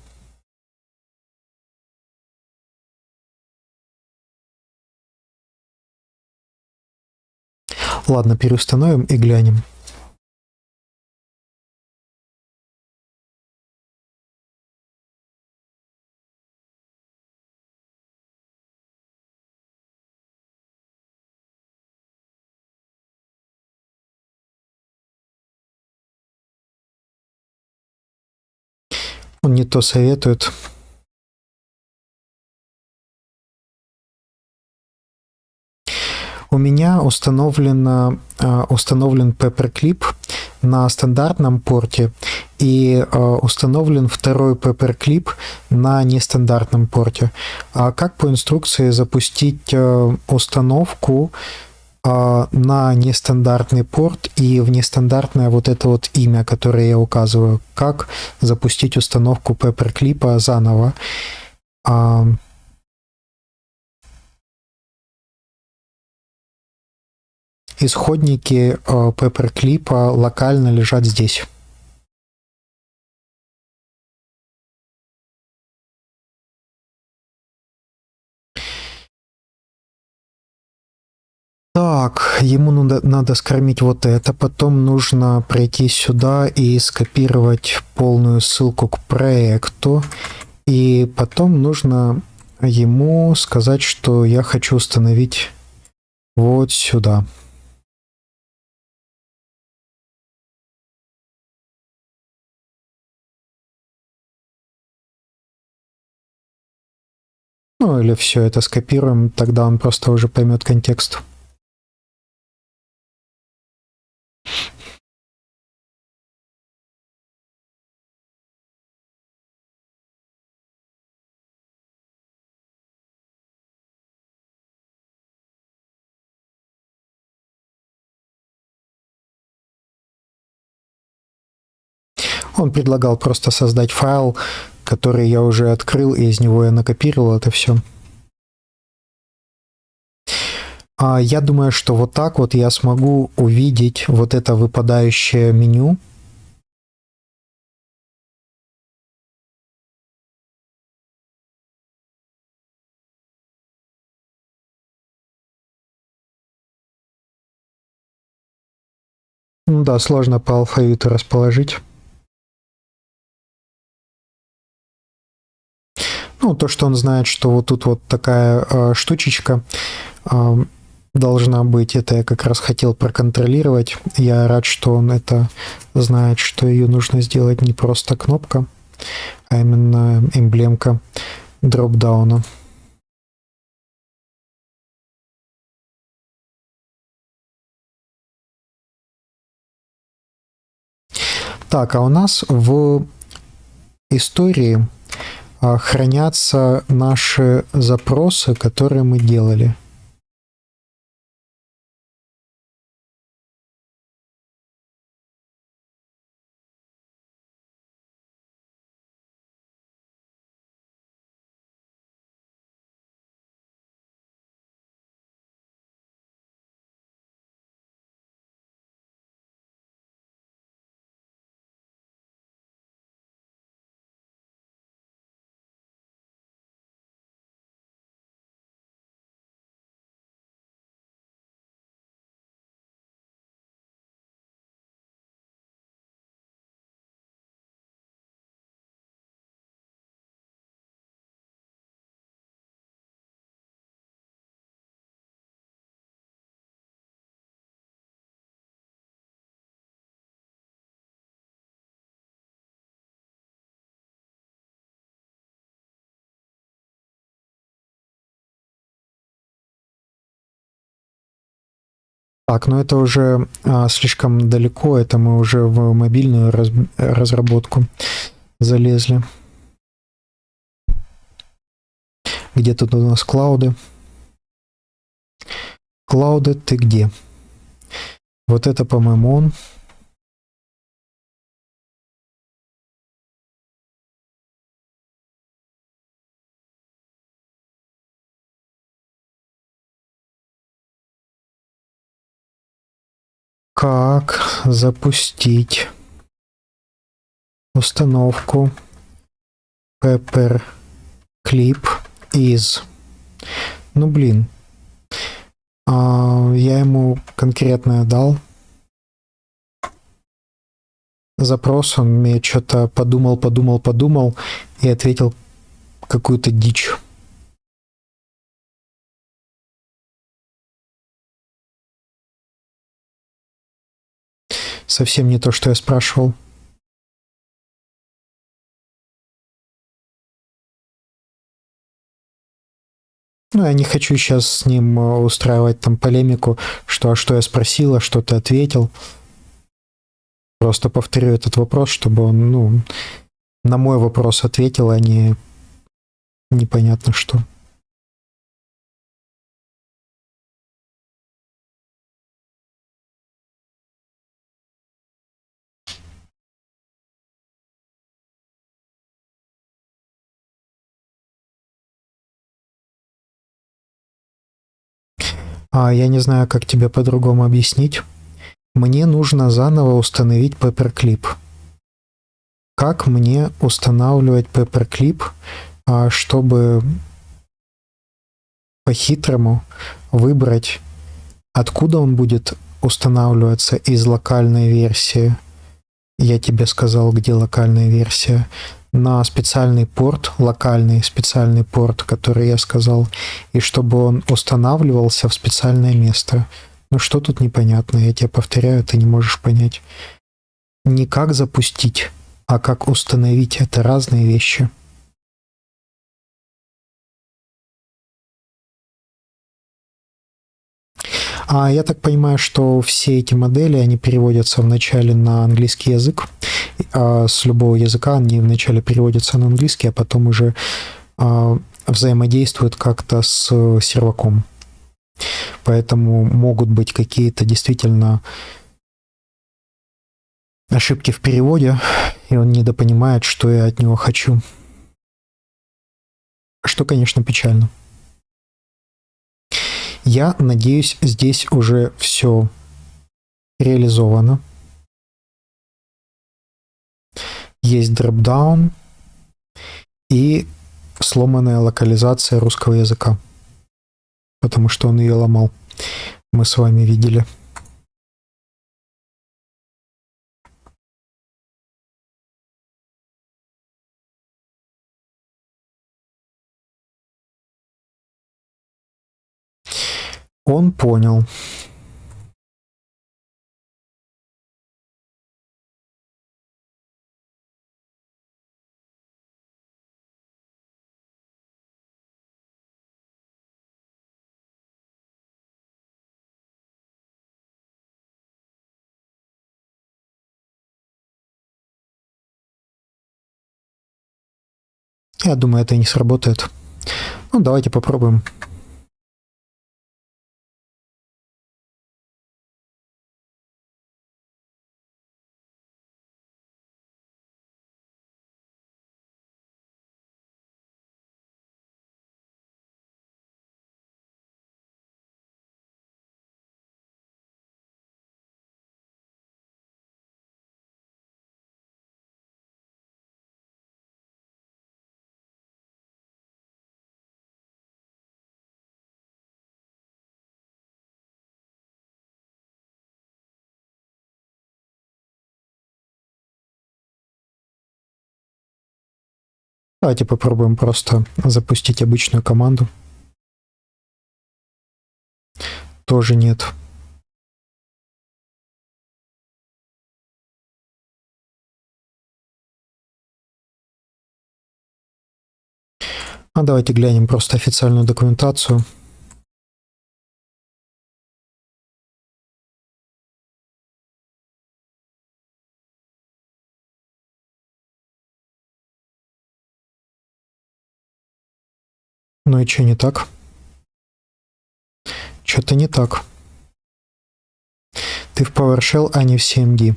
Speaker 1: Ладно, переустановим и глянем. Он не то советует. У меня установлен Paperclip на стандартном порте и установлен второй Paperclip на нестандартном порте. А как по инструкции запустить установку на нестандартный порт и в нестандартное вот это вот имя, которое я указываю? Как запустить установку Paperclip заново? Исходники Paperclip локально лежат здесь. Так, ему надо скормить вот это, потом нужно пройти сюда и скопировать полную ссылку к проекту, и потом нужно ему сказать, что я хочу установить вот сюда. Ну или все это скопируем, тогда он просто уже поймет контекст. Он предлагал просто создать файл, который я уже открыл, и из него я накопировал это все. Я думаю, что вот так вот я смогу увидеть вот это выпадающее меню. Ну да, сложно по алфавиту расположить. Ну, то, что он знает, что вот тут вот такая штучечка должна быть, это я как раз хотел проконтролировать. Я рад, что он это знает, что ее нужно сделать не просто кнопка, а именно эмблемка дропдауна. Так, а у нас в истории хранятся наши запросы, которые мы делали. Так, но это уже слишком далеко, это мы уже в мобильную разработку залезли. Где тут у нас клауды? Клауды, ты где? Вот это, по-моему, он. Как запустить установку Paperclip из... Ну, блин. Я ему конкретно дал запрос, он мне что-то подумал и ответил какую-то дичь. Совсем не то, что я спрашивал. Ну, я не хочу сейчас с ним устраивать там полемику, что я спросил, а что ты ответил. Просто повторю этот вопрос, чтобы он, ну, на мой вопрос ответил, а не непонятно что. Я не знаю, как тебе по-другому объяснить. Мне нужно заново установить Paperclip. Как мне устанавливать Paperclip, чтобы по-хитрому выбрать, откуда он будет устанавливаться из локальной версии? Я тебе сказал, где локальная версия. На специальный порт, локальный специальный порт, который я сказал, и чтобы он устанавливался в специальное место. Ну что тут непонятно? Я тебе повторяю, ты не можешь понять. Не как запустить, а как установить. Это разные вещи. Я так понимаю, что все эти модели, они переводятся вначале на английский язык. С любого языка они вначале переводятся на английский, а потом уже взаимодействуют как-то с серваком. Поэтому могут быть какие-то действительно ошибки в переводе, и он недопонимает, что я от него хочу. Что, конечно, печально. Я надеюсь, здесь уже все реализовано. Есть дропдаун и сломанная локализация русского языка, потому что он ее ломал. Мы с вами видели. Он понял. Я думаю, это не сработает. Ну, давайте попробуем. Давайте попробуем просто запустить обычную команду. Тоже нет. А давайте глянем просто официальную документацию. Ну и что не так? Что-то не так. Ты в PowerShell, а не в CMD.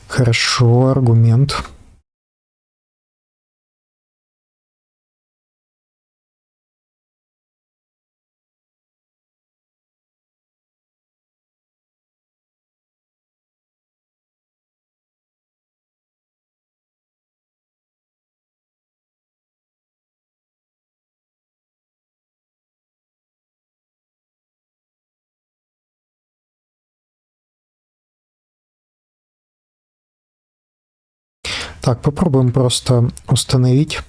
Speaker 1: Хорошо, аргумент. Так, попробуем просто установить.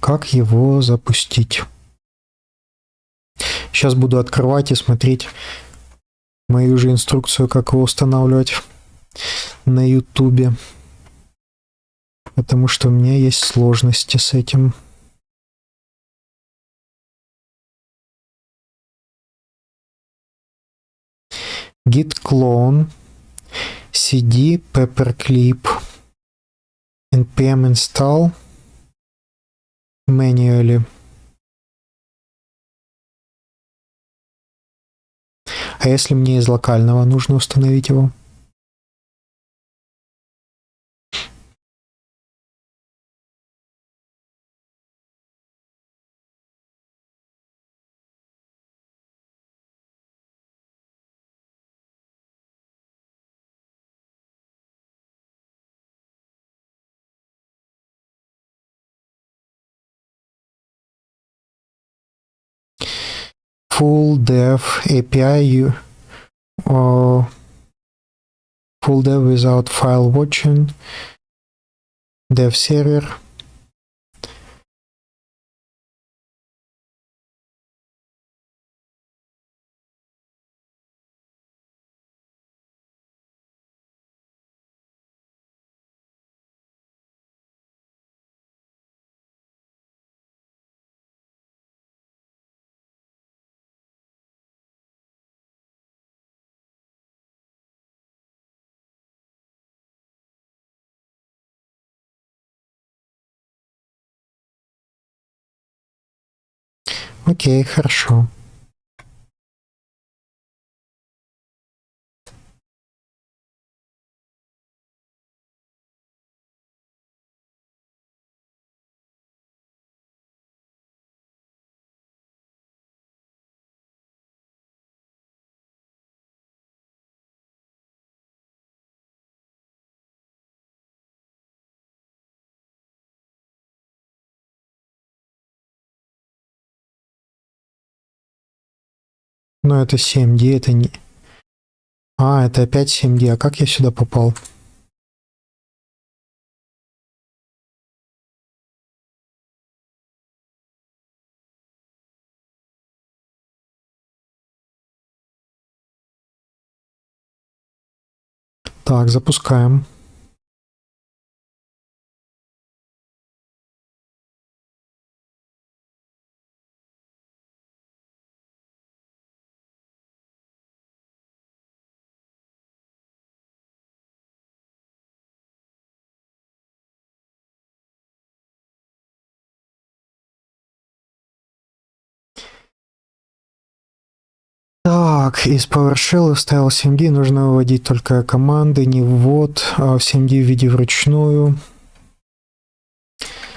Speaker 1: Как его запустить? Сейчас буду открывать и смотреть мою же инструкцию, как его устанавливать на YouTube. Потому что у меня есть сложности с этим. Git clone, cd paperclip, npm install manually. А если мне из локального нужно установить его? Full dev API, full dev without file watching, dev server. Окей, хорошо. Но это 7D, это не... А, это опять 7D. А как я сюда попал? Так, запускаем. Так, из PowerShell ставил CMD, нужно выводить только команды, не ввод, а в CMD введи вручную.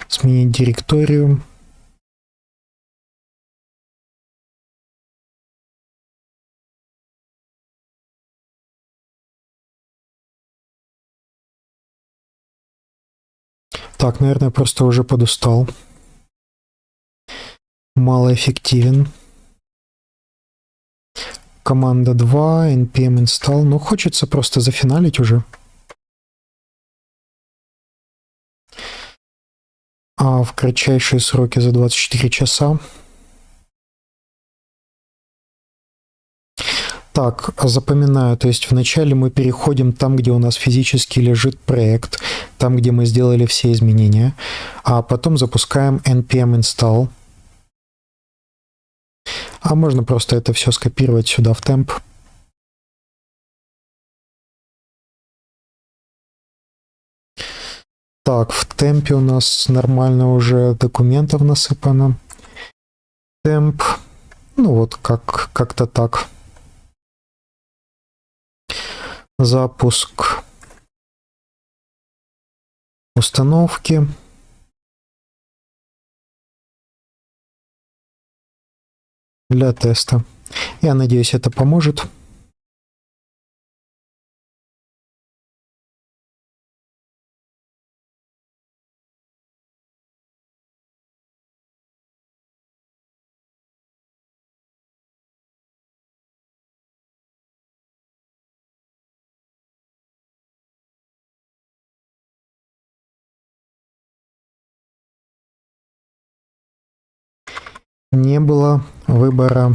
Speaker 1: Сменить директорию. Так, наверное, просто уже подустал. Малоэффективен. Команда 2, npm install. Ну, хочется просто зафиналить уже. А в кратчайшие сроки за 24 часа. Так, запоминаю, то есть вначале мы переходим там, где у нас физически лежит проект, там, где мы сделали все изменения, а потом запускаем npm install. А можно просто это все скопировать сюда в темп. Так, в темпе у нас нормально уже документов насыпано. Темп, ну вот как-то так. Запуск установки. Для теста. Я надеюсь, это поможет. Не было выбора,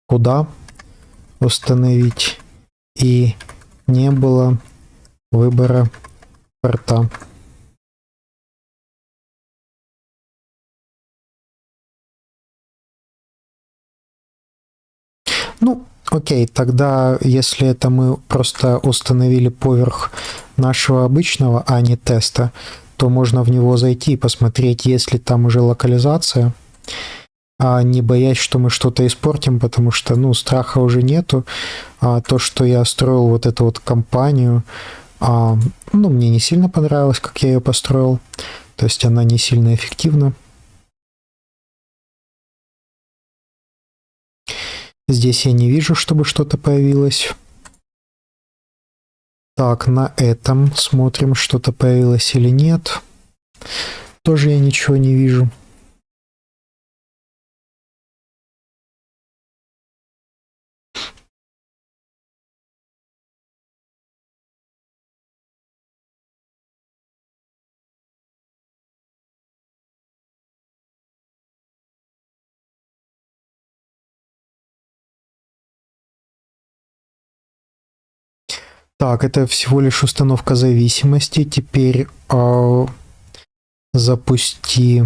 Speaker 1: куда установить, и не было выбора порта. Ну, окей, тогда если это мы просто установили поверх нашего обычного, а не теста, то можно в него зайти и посмотреть, есть ли там уже локализация, а не боясь, что мы что-то испортим, потому что, ну, страха уже нету. А то, что я строил вот эту вот компанию, ну, мне не сильно понравилось, как я ее построил. То есть она не сильно эффективна. Здесь я не вижу, чтобы что-то появилось. Так, на этом смотрим, что-то появилось или нет. Тоже я ничего не вижу. Так, это всего лишь установка зависимости. Теперь запусти.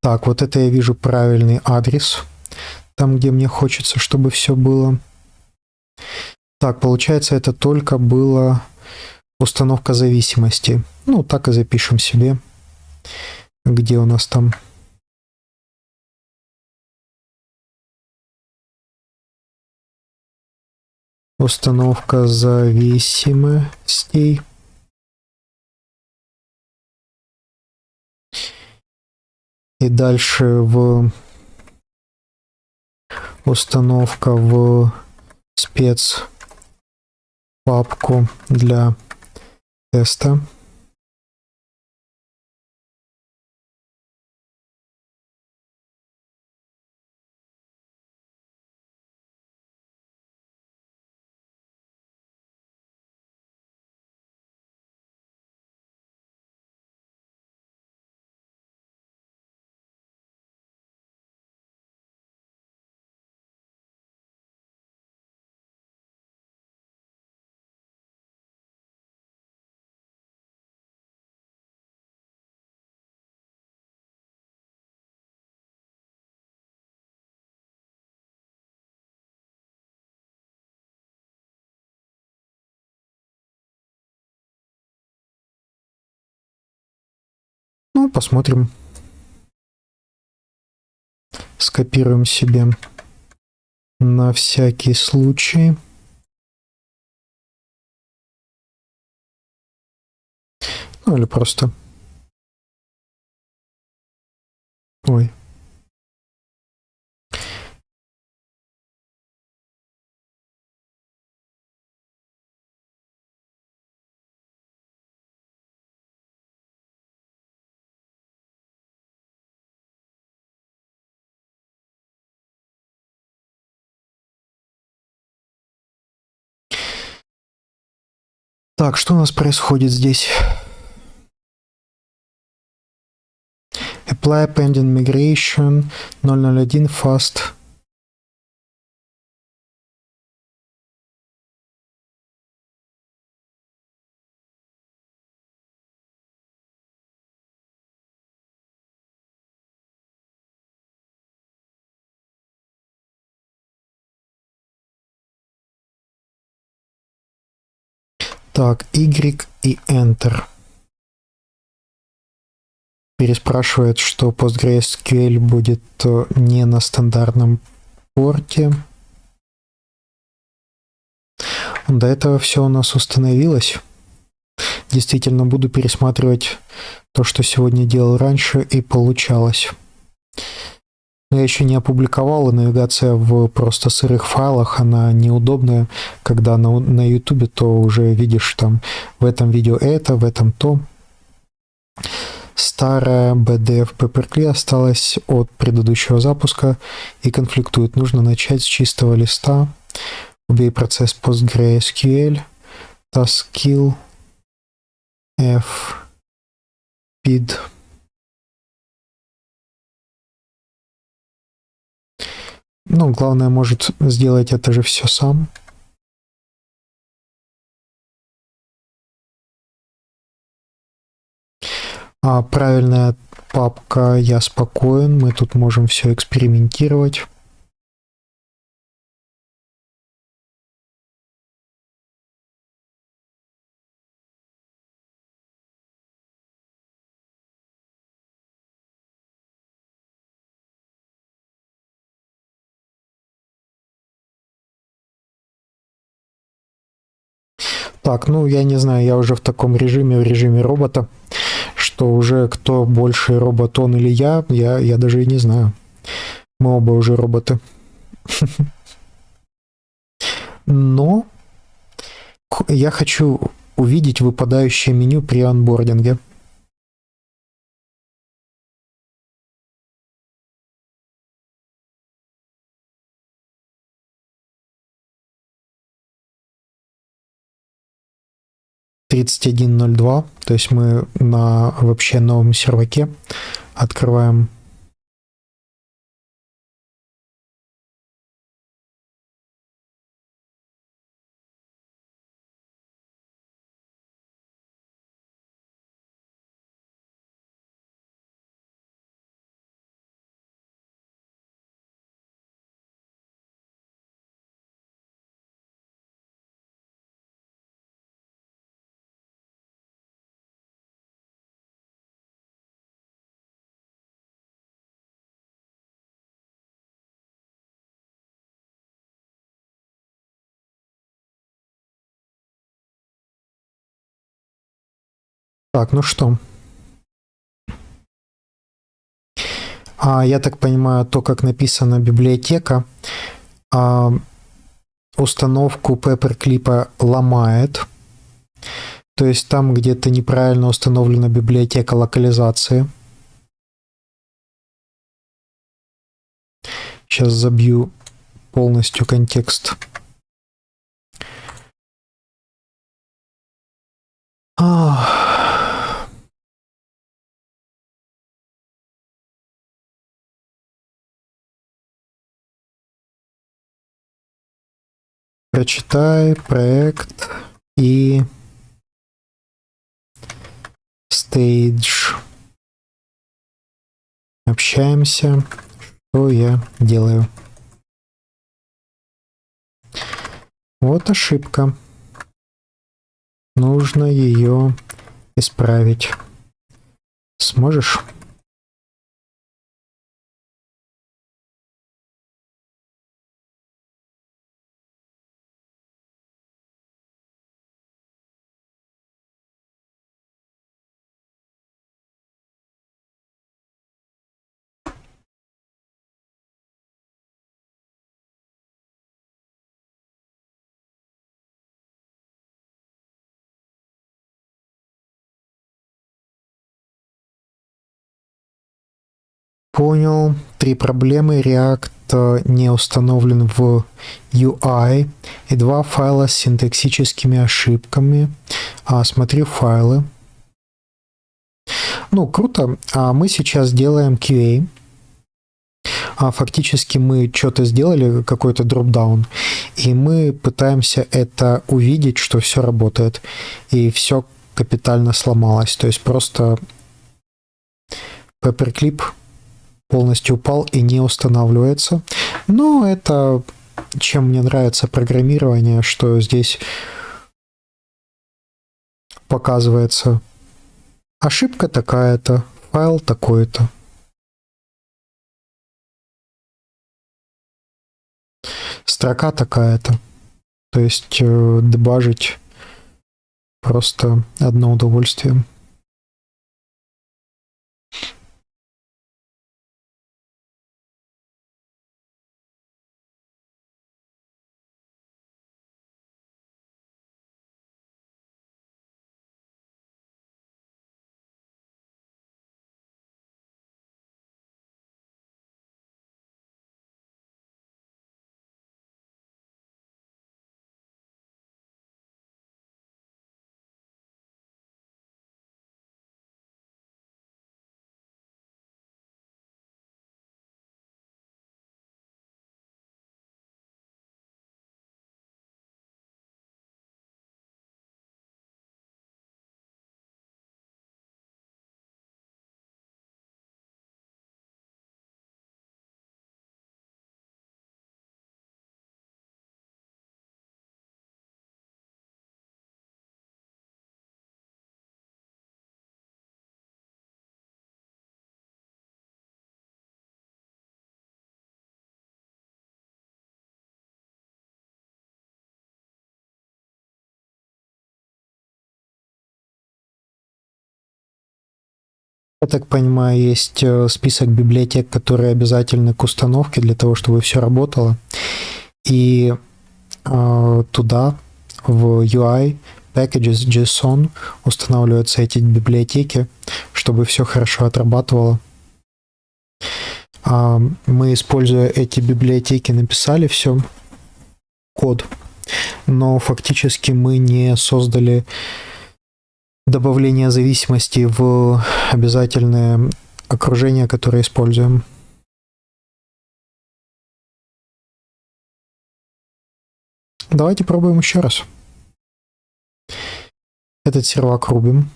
Speaker 1: Так, вот это я вижу правильный адрес. Там, где мне хочется, чтобы все было. Так, получается, это только была установка зависимости. Ну, так и запишем себе. Где у нас там? Установка зависимостей. И дальше в установка в спецпапку для теста. Ну, посмотрим. Скопируем себе на всякий случай. Ну, или просто... Ой. Так, что у нас происходит здесь? Apply pending migration 001 fast. Так, Y и Enter. Переспрашивает, что PostgreSQL будет не на стандартном порте. До этого все у нас установилось. Действительно, буду пересматривать то, что сегодня делал раньше, и получалось. Но я еще не опубликовал, и навигация в просто сырых файлах, она неудобная. Когда на YouTube, то уже видишь там в этом видео это, в этом то. Старая BDF Paperclip осталась от предыдущего запуска и конфликтует. Нужно начать с чистого листа. Убей процесс PostgreSQL. Taskkill F PID. Ну, главное, может сделать это же все сам. А правильная папка, я спокоен, мы тут можем все экспериментировать. Так, ну я не знаю, я уже в таком режиме, в режиме робота, что уже кто больше робот, он или я даже и не знаю. Мы оба уже роботы. Но я хочу увидеть выпадающее меню при онбординге. $31.02, то есть мы на вообще новом серваке открываем. Так, ну что? Я так понимаю, то, как написана библиотека, установку Paperclip ломает. То есть там где-то неправильно установлена библиотека локализации. Сейчас забью полностью контекст. Прочитай проект и stage. Общаемся. Что я делаю? Вот ошибка. Нужно ее исправить. Сможешь? Понял. 3 проблемы. React не установлен в UI и 2 файла с синтаксическими ошибками. Смотри файлы. Ну, круто. Мы сейчас делаем QA. Фактически мы что-то сделали, какой-то дропдаун, и мы пытаемся это увидеть, что все работает, и все капитально сломалось. То есть просто paperclip полностью упал и не устанавливается. Но это чем мне нравится программирование, что здесь показывается ошибка такая-то, файл такой-то. Строка такая-то. То есть дебажить просто одно удовольствие. Я так понимаю, есть список библиотек, которые обязательны к установке для того, чтобы все работало. И туда, в UI, packages, JSON устанавливаются эти библиотеки, чтобы все хорошо отрабатывало. Мы, используя эти библиотеки, написали все, код, но фактически мы не создали добавление зависимости в обязательное окружение, которое используем. Давайте пробуем еще раз. Этот сервак рубим.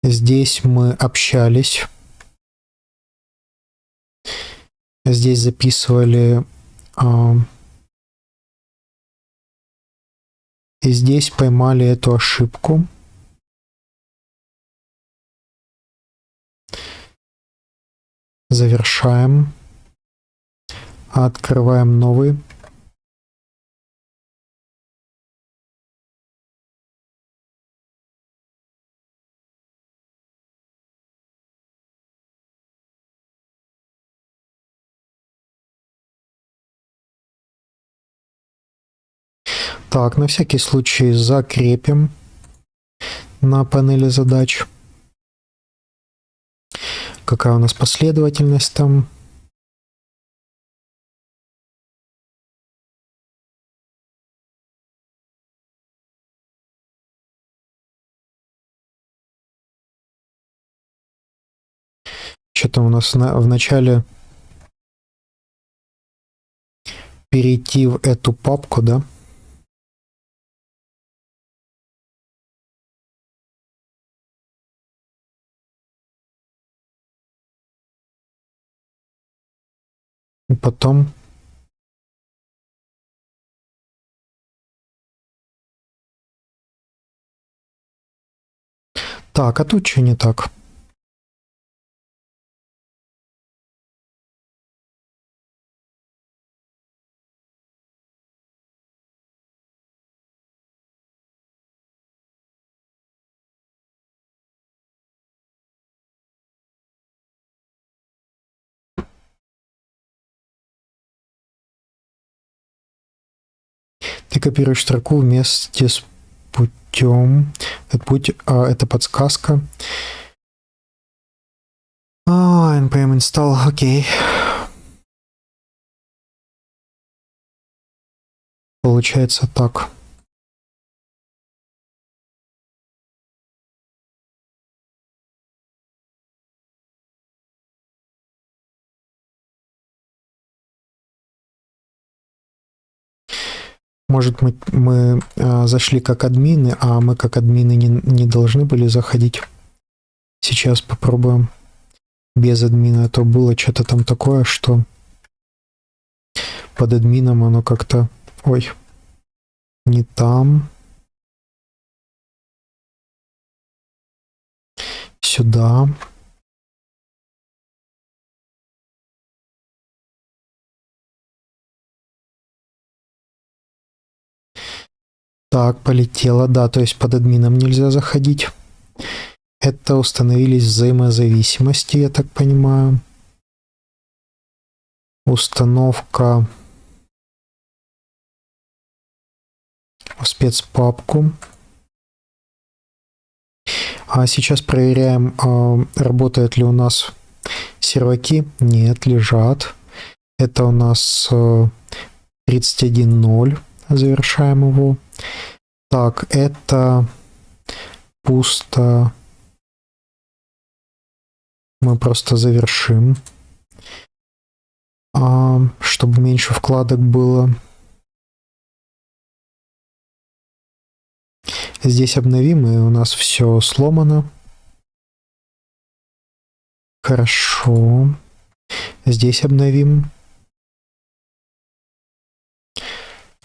Speaker 1: Здесь мы общались. Здесь записывали. И здесь поймали эту ошибку. Завершаем. Открываем новый. Так, на всякий случай закрепим на панели задач. Какая у нас последовательность там? Что-то у нас в начале перейти в эту папку, да? И потом Так, а тут что не так? Ты копируешь строку вместе с путем. Этот путь, это подсказка. npm install, окей. Получается так. Может, мы зашли как админы, а мы как админы не должны были заходить. Сейчас попробуем без админа. А то было что-то там такое, что под админом оно как-то... Ой, не там. Сюда. Так, полетело. Да, то есть под админом нельзя заходить. Это установились взаимозависимости, я так понимаю. Установка в спецпапку. А сейчас проверяем, работают ли у нас серваки. Нет, лежат. Это у нас 31.0. Завершаем его. Так, это пусто. Мы просто завершим. Чтобы меньше вкладок было. Здесь обновим, и у нас все сломано. Хорошо. Здесь обновим.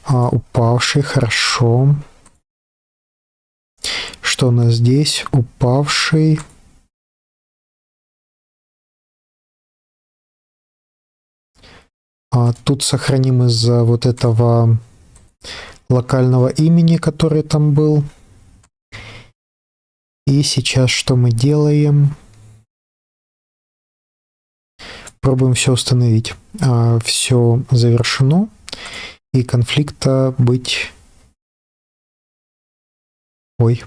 Speaker 1: Упавший, хорошо. Что у нас здесь? Упавший. Тут сохраним из-за вот этого локального имени, который там был. И сейчас что мы делаем? Пробуем все установить. Все завершено. И конфликта быть... Ой.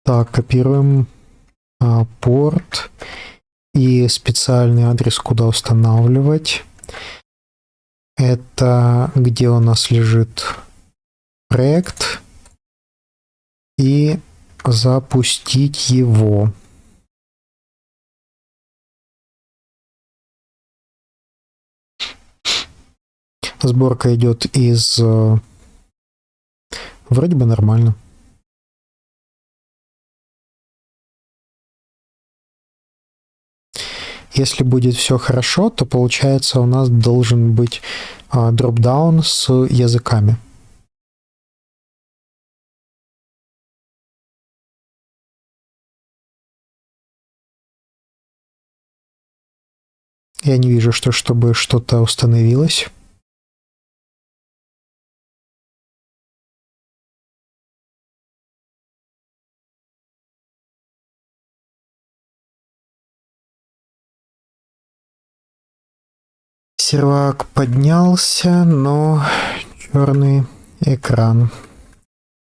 Speaker 1: Так, копируем порт и специальный адрес, куда устанавливать. Это где у нас лежит проект. И запустить его. Сборка идет из... Вроде бы нормально. Если будет все хорошо, то получается у нас должен быть дропдаун с языками. Я не вижу, чтобы что-то установилось. Сервак поднялся, но черный экран.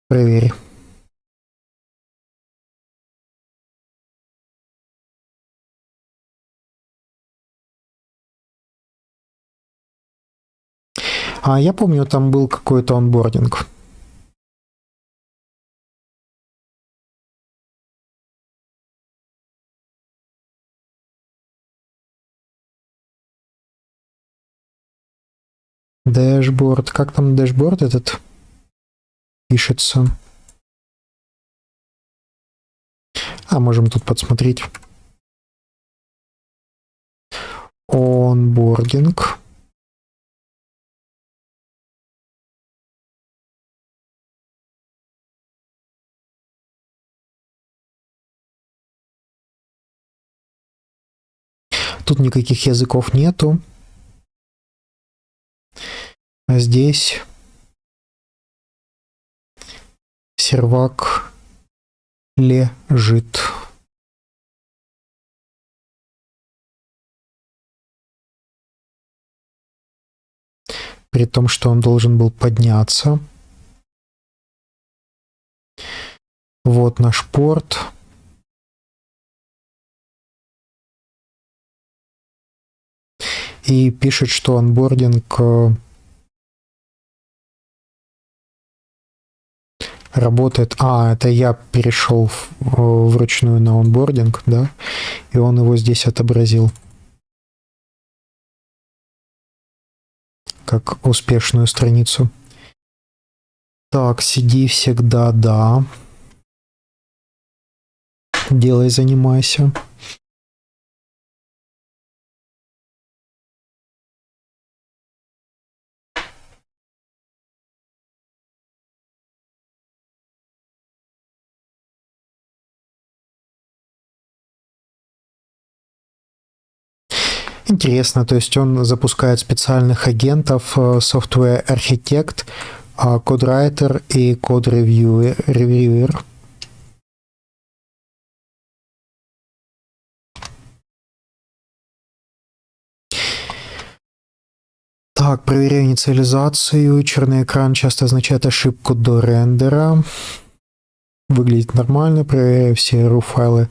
Speaker 1: Проверь. Я помню, там был какой-то онбординг. Дэшборд. Как там дэшборд этот пишется? А можем тут подсмотреть. Онбординг. Тут никаких языков нету. А здесь сервак лежит. При том, что он должен был подняться. Вот наш порт. И пишет, что онбординг работает. Это я перешел вручную на онбординг, да, и он его здесь отобразил как успешную страницу. Так, сиди всегда, да. Делай, занимайся. Интересно, то есть он запускает специальных агентов, Software Architect, CodeWriter и Code Reviewer. Так, проверяю инициализацию. Черный экран часто означает ошибку до рендера. Выглядит нормально. Проверяю все RU-файлы.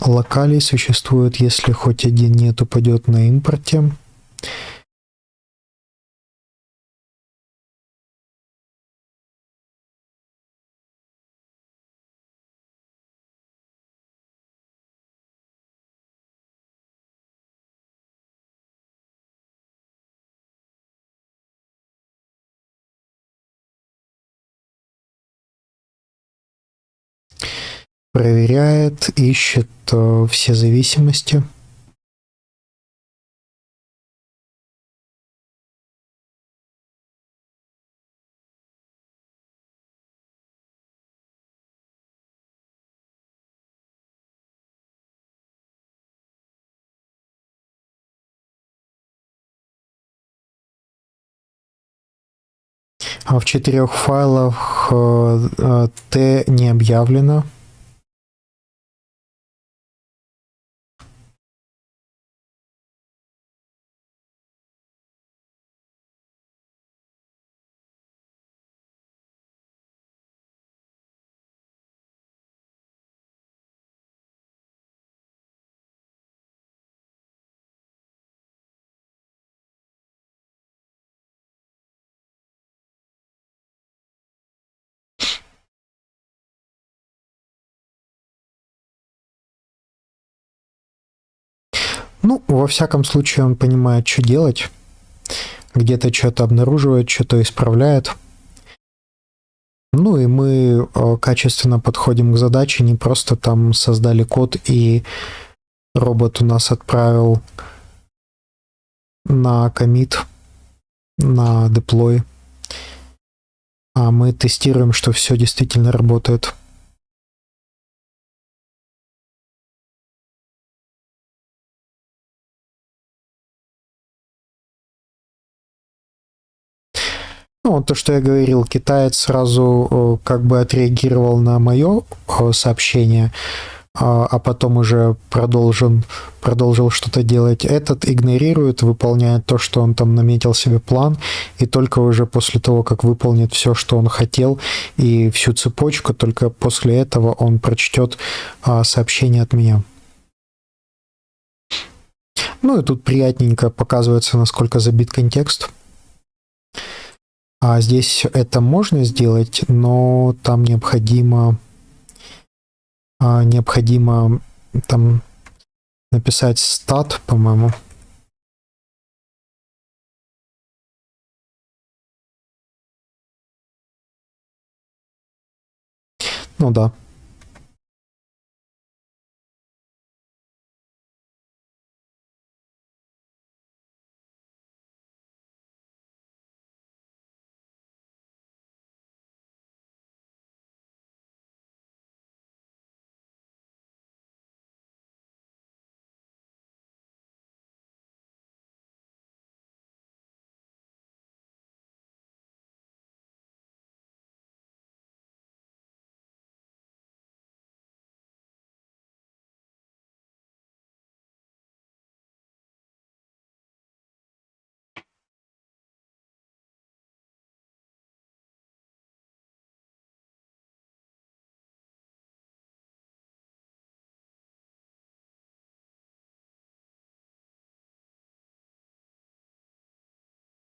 Speaker 1: Локалей существует, если хоть один нет, упадет на импорте. Проверяет, ищет все зависимости. А в 4 файлах T не объявлено. Ну, во всяком случае, он понимает, что делать. Где-то что-то обнаруживает, что-то исправляет. Ну и мы качественно подходим к задаче, не просто там создали код, и робот у нас отправил на коммит, на деплой. А мы тестируем, что все действительно работает. Ну, то, что я говорил, китаец сразу как бы отреагировал на мое сообщение, а потом уже продолжил что-то делать. Этот игнорирует, выполняет то, что он там наметил себе план, и только уже после того, как выполнит все, что он хотел, и всю цепочку, только после этого он прочтет сообщение от меня. Ну и тут приятненько показывается, насколько забит контекст. А здесь это можно сделать, но там необходимо там написать stat, по-моему. Ну да.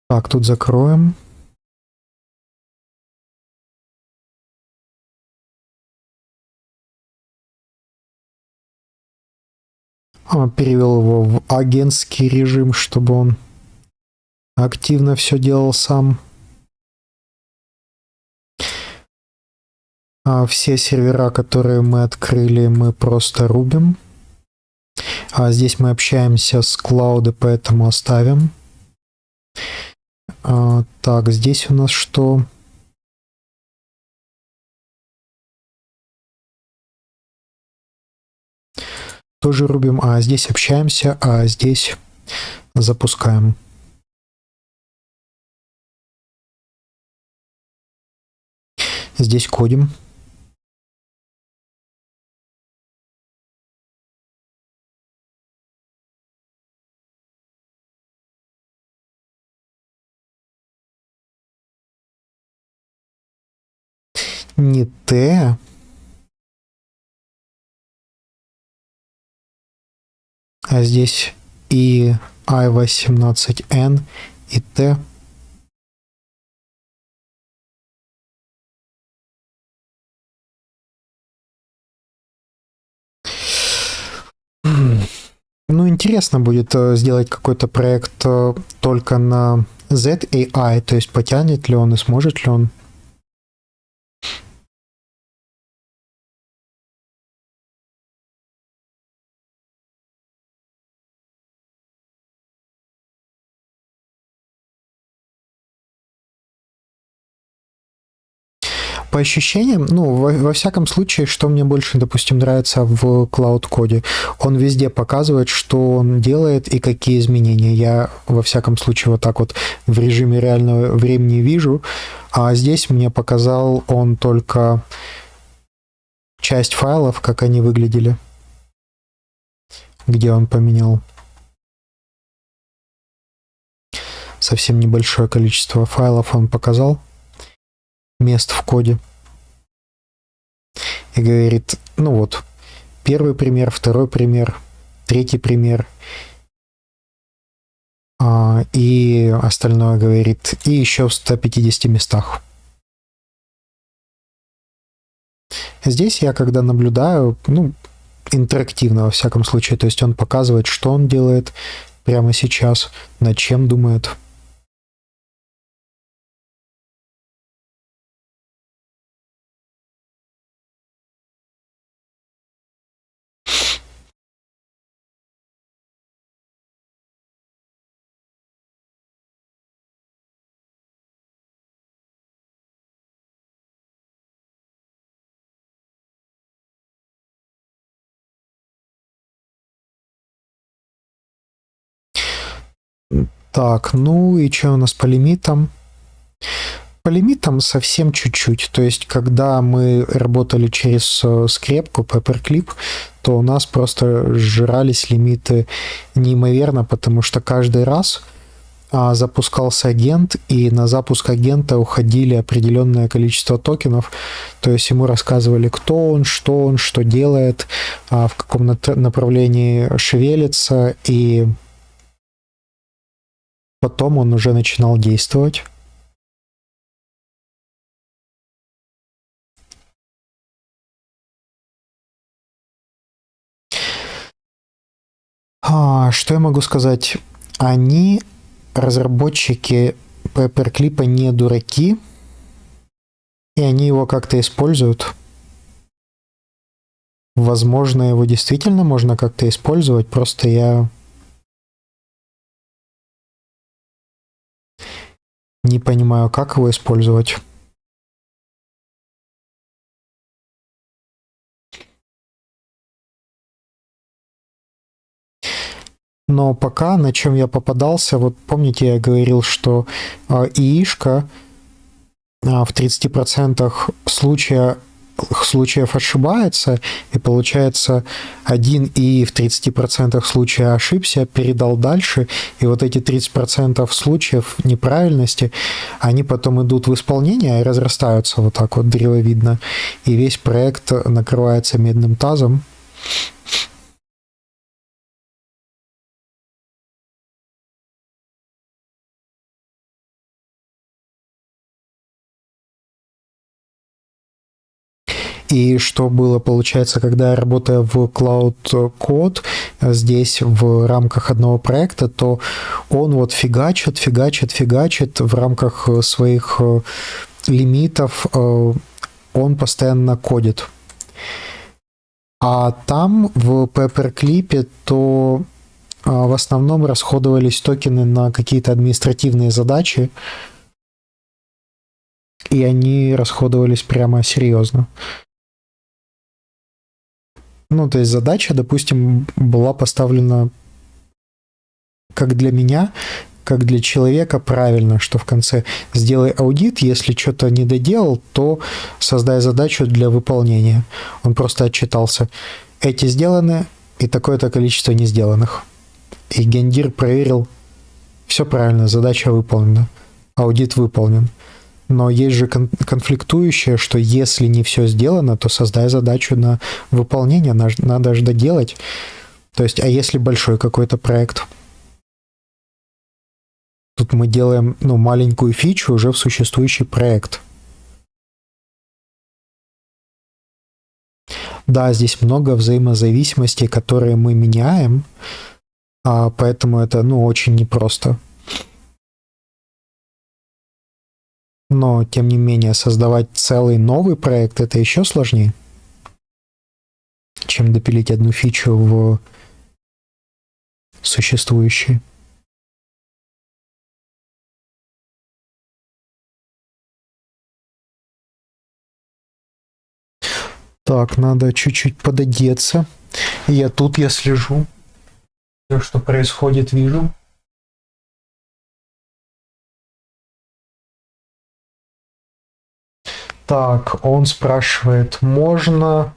Speaker 1: Так, тут закроем. Перевел его в агентский режим, чтобы он активно все делал сам. Все сервера, которые мы открыли, мы просто рубим. Здесь мы общаемся с клауда, поэтому оставим. Так, здесь у нас что? Тоже рубим. Здесь общаемся, а здесь запускаем. Здесь кодим. Не Т. Здесь и I18N, и Т. Ну, интересно будет сделать какой-то проект только на ZAI, то есть потянет ли он и сможет ли он. По ощущениям, ну, во всяком случае, что мне больше, допустим, нравится в Cloud-коде, он везде показывает, что он делает и какие изменения. Я, во всяком случае, вот так вот в режиме реального времени вижу, а здесь мне показал он только часть файлов, как они выглядели, где он поменял. Совсем небольшое количество файлов он показал, мест в коде. И говорит, ну вот, первый пример, второй пример, третий пример. И остальное говорит, и еще в 150 местах. Здесь я, когда наблюдаю, ну, интерактивно, во всяком случае, то есть он показывает, что он делает прямо сейчас, над чем думает. Так, ну и что у нас по лимитам? По лимитам совсем чуть-чуть. То есть, когда мы работали через скрепку Paperclip, то у нас просто сжирались лимиты неимоверно, потому что каждый раз запускался агент, и на запуск агента уходили определенное количество токенов, то есть ему рассказывали, кто он, что делает, в каком направлении шевелится, и потом он уже начинал действовать. Что я могу сказать? Они, разработчики Paperclip, не дураки, и они его как-то используют. Возможно, его действительно можно как-то использовать, просто я не понимаю, как его использовать. Но пока, на чем я попадался, вот помните, я говорил, что ИИшка в 30% случаев ошибается, и получается 1 ИИ в 30% случаев ошибся, передал дальше, и вот эти 30% случаев неправильности, они потом идут в исполнение и разрастаются вот так вот древовидно, и весь проект накрывается медным тазом. И что было, получается, когда я работаю в Cloud Code здесь в рамках одного проекта, то он вот фигачит в рамках своих лимитов, он постоянно кодит. А там в Paperclip то в основном расходовались токены на какие-то административные задачи, и они расходовались прямо серьезно. Ну, то есть задача, допустим, была поставлена как для меня, как для человека правильно, что в конце сделай аудит, если что-то не доделал, то создай задачу для выполнения. Он просто отчитался. Эти сделаны, и такое-то количество не сделанных. И гендир проверил, все правильно, задача выполнена, аудит выполнен. Но есть же конфликтующее, что если не все сделано, то создай задачу на выполнение, надо же доделать. То есть, а если большой какой-то проект? Тут мы делаем, маленькую фичу уже в существующий проект. Да, здесь много взаимозависимостей, которые мы меняем, поэтому это, очень непросто. Но, тем не менее, создавать целый новый проект — это еще сложнее, чем допилить одну фичу в существующий. Так, надо чуть-чуть пододеться. Я слежу. Все, что происходит, вижу. Так, он спрашивает, можно?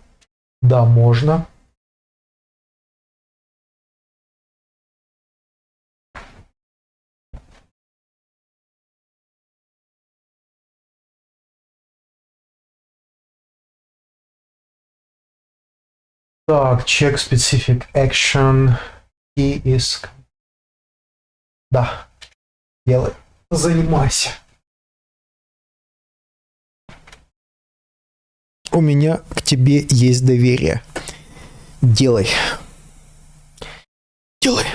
Speaker 1: Да, можно. Так, check specific action. Key is... Да, делай. Занимайся. У меня к тебе есть доверие. Делай. Делай.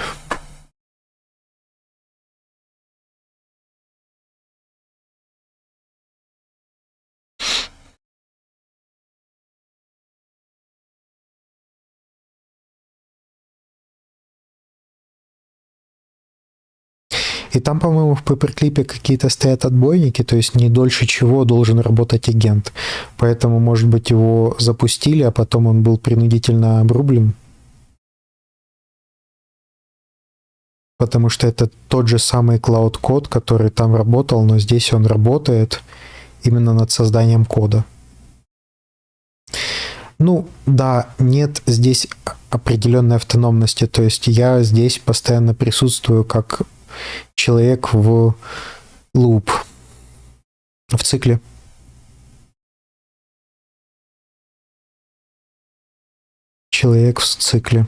Speaker 1: И там, по-моему, в Paperclip какие-то стоят отбойники, то есть не дольше чего должен работать агент. Поэтому, может быть, его запустили, а потом он был принудительно обрублен. Потому что это тот же самый Cloud Code, который там работал, но здесь он работает именно над созданием кода. Да, нет здесь определенной автономности, то есть я здесь постоянно присутствую как человек в луп, в цикле. Человек в цикле.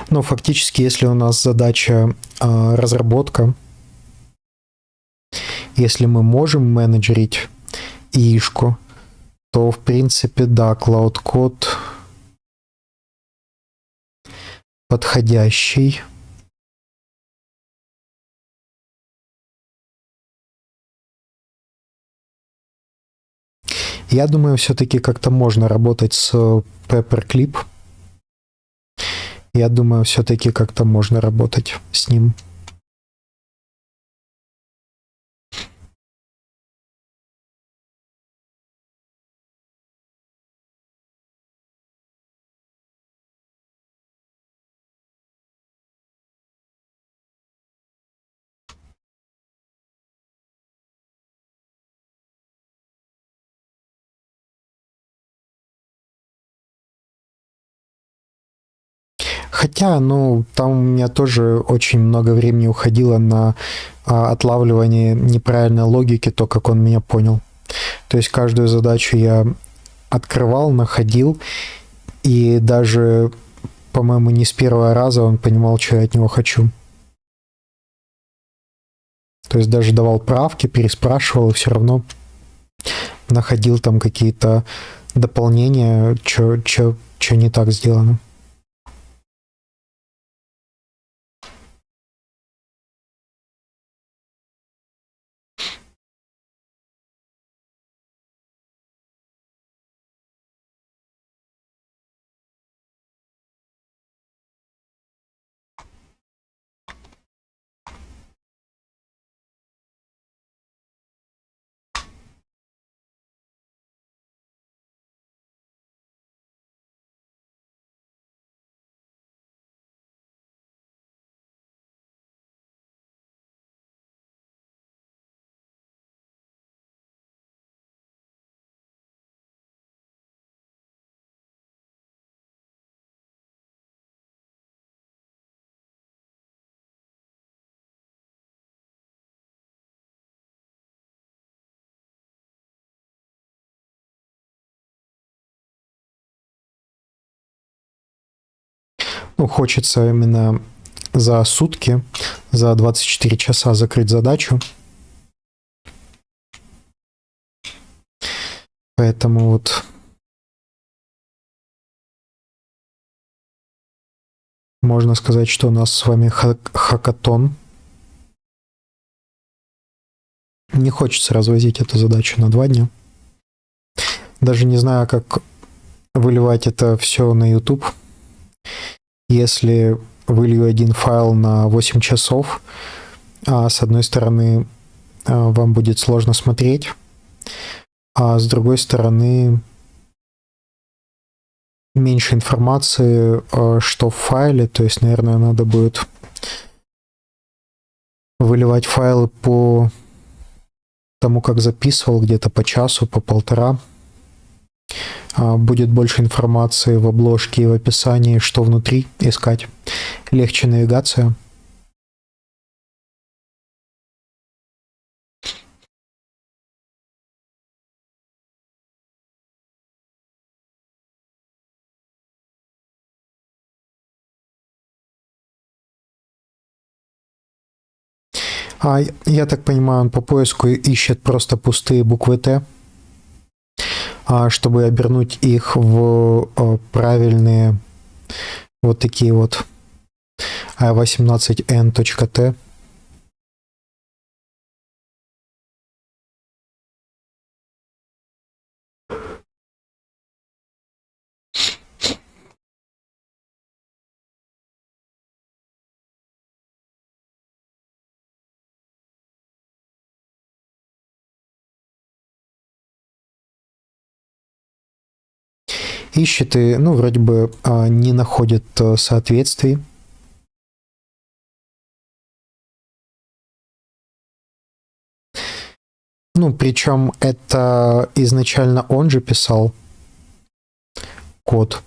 Speaker 1: Но фактически, если у нас задача разработка, если мы можем менеджерить ИИшку, то, в принципе, да, Cloud Code подходящий. Я думаю, все-таки как-то можно работать с Paperclip. Я думаю, все-таки как-то можно работать с ним. Хотя, там у меня тоже очень много времени уходило на отлавливание неправильной логики, то, как он меня понял. То есть каждую задачу я открывал, находил И даже, по-моему, не с первого раза он понимал, что я от него хочу. То есть даже давал правки, переспрашивал, и все равно находил там какие-то дополнения, что не так сделано. Ну, хочется именно за сутки, за 24 часа закрыть задачу. Поэтому вот можно сказать, что у нас с вами хакатон. Не хочется развозить эту задачу на 2 дня. Даже не знаю, как выливать это все на YouTube. Если вылью один файл на 8 часов, с одной стороны, вам будет сложно смотреть, а с другой стороны, меньше информации, что в файле, то есть, наверное, надо будет выливать файлы по тому, как записывал, где-то по часу, по полтора. Будет больше информации в обложке и в описании, что внутри искать. Легче навигация. Я так понимаю, он по поиску ищет просто пустые буквы Т, чтобы обернуть их в правильные вот такие вот A18N.T. Ищет и, ну, вроде бы не находит соответствий. Ну, причем это изначально он же писал код.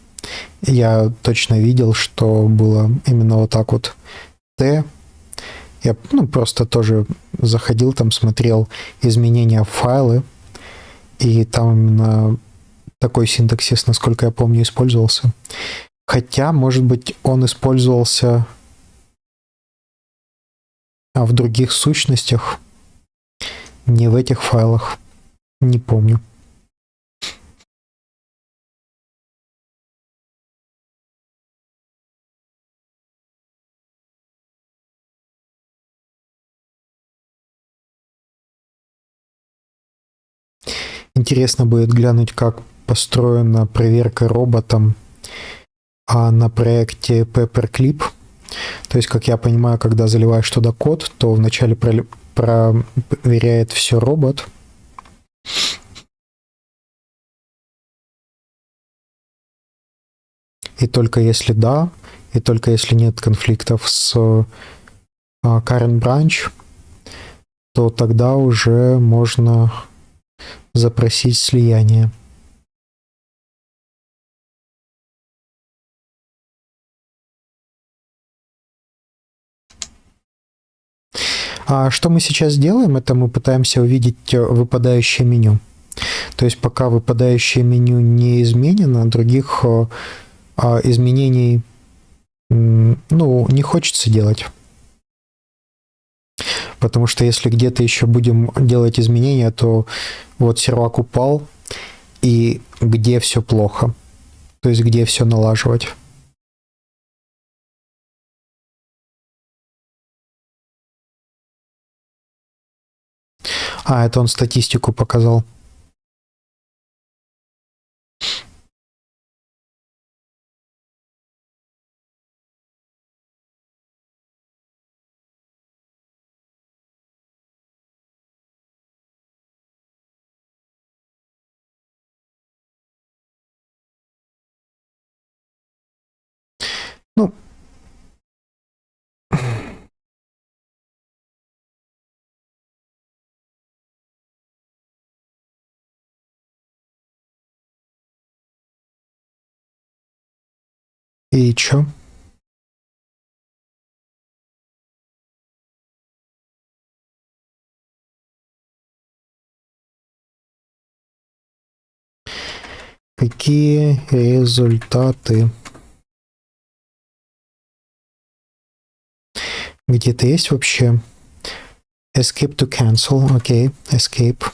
Speaker 1: Я точно видел, что было именно вот так вот Т. Я просто тоже заходил, там смотрел изменения в файлы, и там именно такой синтаксис, насколько я помню, использовался. Хотя, может быть, он использовался в других сущностях, не в этих файлах. Не помню. Интересно будет глянуть, как построена проверка роботом на проекте Paperclip. То есть, как я понимаю, когда заливаешь туда код, то вначале проверяет все робот. И только если да, и только если нет конфликтов с current branch, то тогда уже можно запросить слияние. А что мы сейчас делаем, это мы пытаемся увидеть выпадающее меню. То есть пока выпадающее меню не изменено, других изменений не хочется делать. Потому что если где-то еще будем делать изменения, то вот сервак упал, и где все плохо. То есть где все налаживать. Это он статистику показал. И чё? Какие результаты? Где-то есть вообще? Escape to cancel. Окей, escape.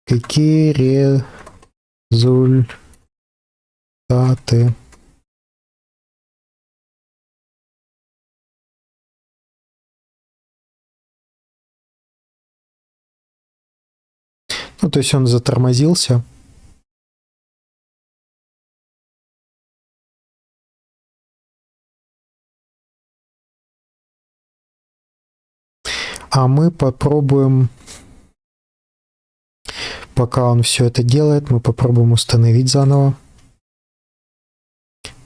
Speaker 1: Какие результаты? То есть он затормозился. А мы попробуем, пока он все это делает, мы попробуем установить заново.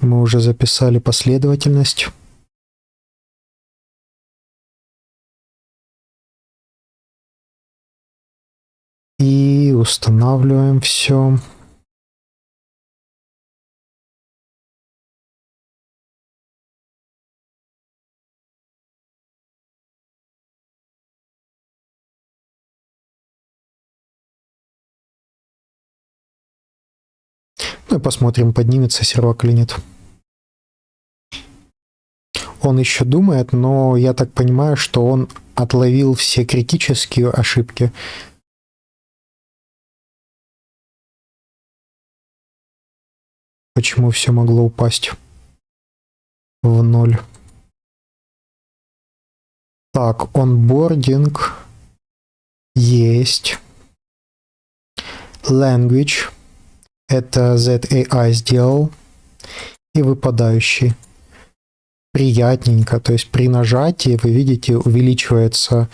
Speaker 1: Мы уже записали последовательность. И устанавливаем все. И посмотрим, поднимется сервак или нет. Он еще думает, но я так понимаю, что он отловил все критические ошибки. Почему все могло упасть в ноль? Так, онбординг есть. Language. Это ZAI сделал. И выпадающий. Приятненько. То есть при нажатии, вы видите, увеличивается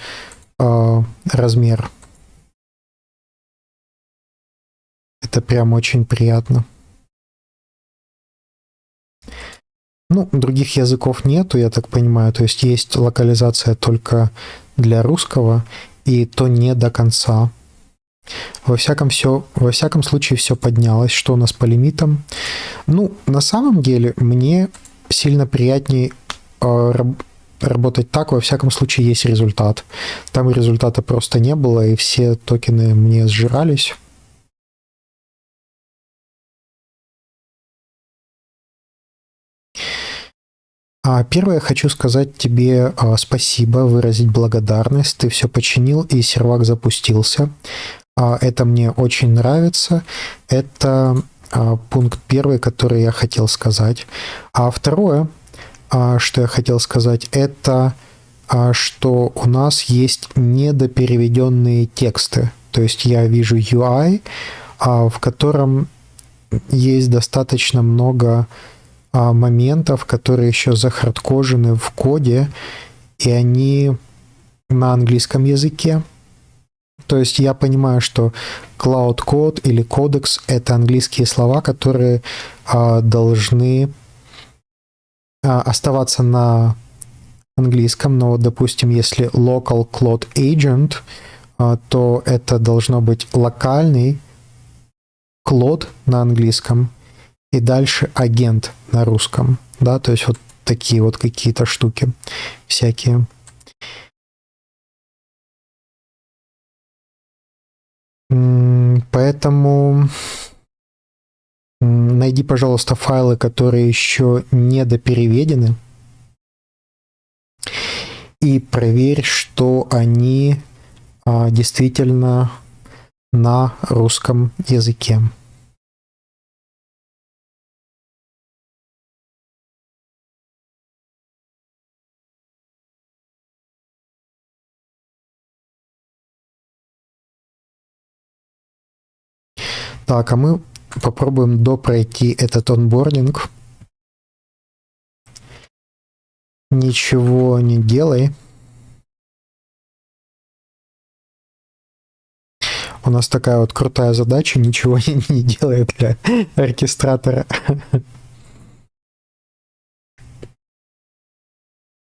Speaker 1: размер. Это прям очень приятно. Других языков нету, я так понимаю. То есть есть локализация только для русского, и то не до конца. Во всяком случае все поднялось. Что у нас по лимитам? На самом деле, мне сильно приятнее работать так. Во всяком случае, есть результат. Там результата просто не было, и все токены мне сжирались. Первое, я хочу сказать тебе спасибо, выразить благодарность. Ты все починил, и сервак запустился. Это мне очень нравится. Это пункт первый, который я хотел сказать. А второе, что я хотел сказать, это что у нас есть недопереведенные тексты. То есть я вижу UI, в котором есть достаточно много моментов, которые еще захардкожены в коде, и они на английском языке. То есть я понимаю, что Cloud Code или Codex — это английские слова, которые должны оставаться на английском, но, допустим, если Local Cloud Agent, то это должно быть локальный Cloud на английском, и дальше агент на русском, да, то есть вот такие вот какие-то штуки всякие. Поэтому найди, пожалуйста, файлы, которые еще не допереведены, и проверь, что они действительно на русском языке. Так, а мы попробуем допройти этот онбординг. Ничего не делай. У нас такая вот крутая задача, ничего не делает для оркестратора.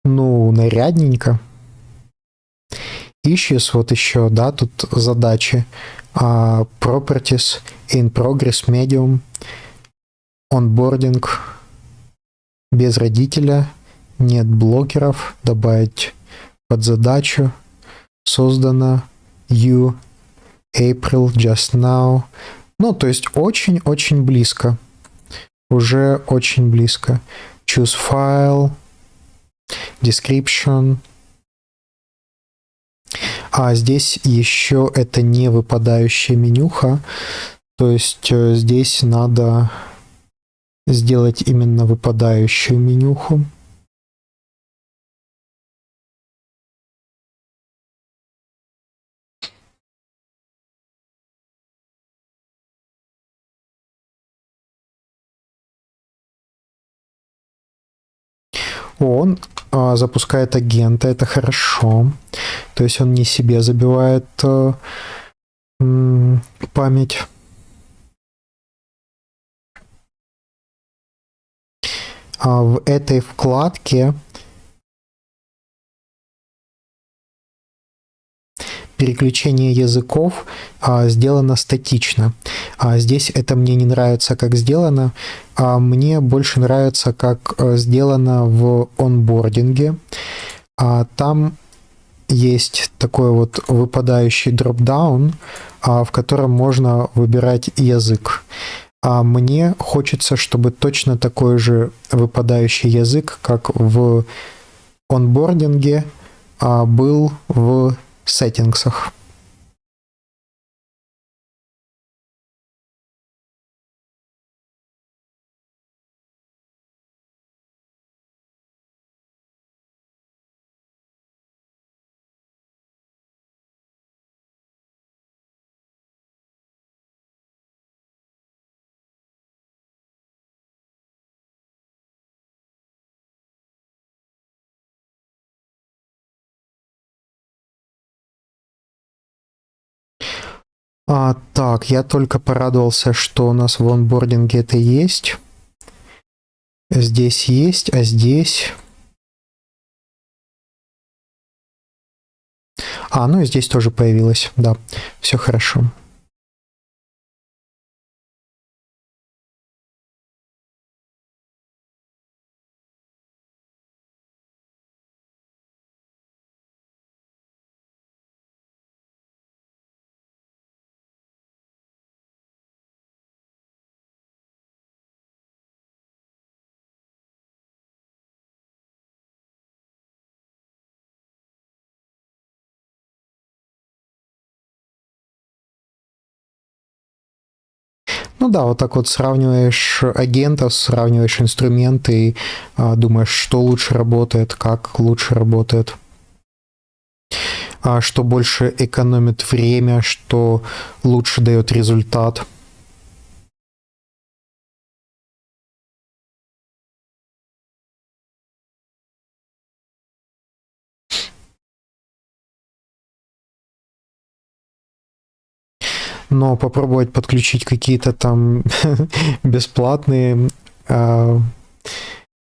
Speaker 1: Ну, нарядненько. Issues вот еще, да, тут задачи. Properties, in progress, medium, onboarding, без родителя, нет блокеров, добавить под задачу, создано, you, April, just now. Ну, то есть очень-очень близко. Уже очень близко. Choose file, description. А здесь еще это не выпадающая менюха, то есть здесь надо сделать именно выпадающую менюху. Он запускает агента, это хорошо. То есть он не себе забивает память. В этой вкладке переключение языков сделано статично. Здесь это мне не нравится, как сделано. Мне больше нравится, как сделано в онбординге. Там есть такой вот выпадающий дропдаун, в котором можно выбирать язык. Мне хочется, чтобы точно такой же выпадающий язык, как в онбординге, был в сеттингсах. Так, я только порадовался, что у нас в онбординге это есть. Здесь есть, а здесь... ну и здесь тоже появилось, да, все хорошо. Ну да, вот так вот сравниваешь агентов, сравниваешь инструменты и думаешь, что лучше работает, как лучше работает, что больше экономит время, что лучше дает результат. Но попробовать подключить какие-то там бесплатные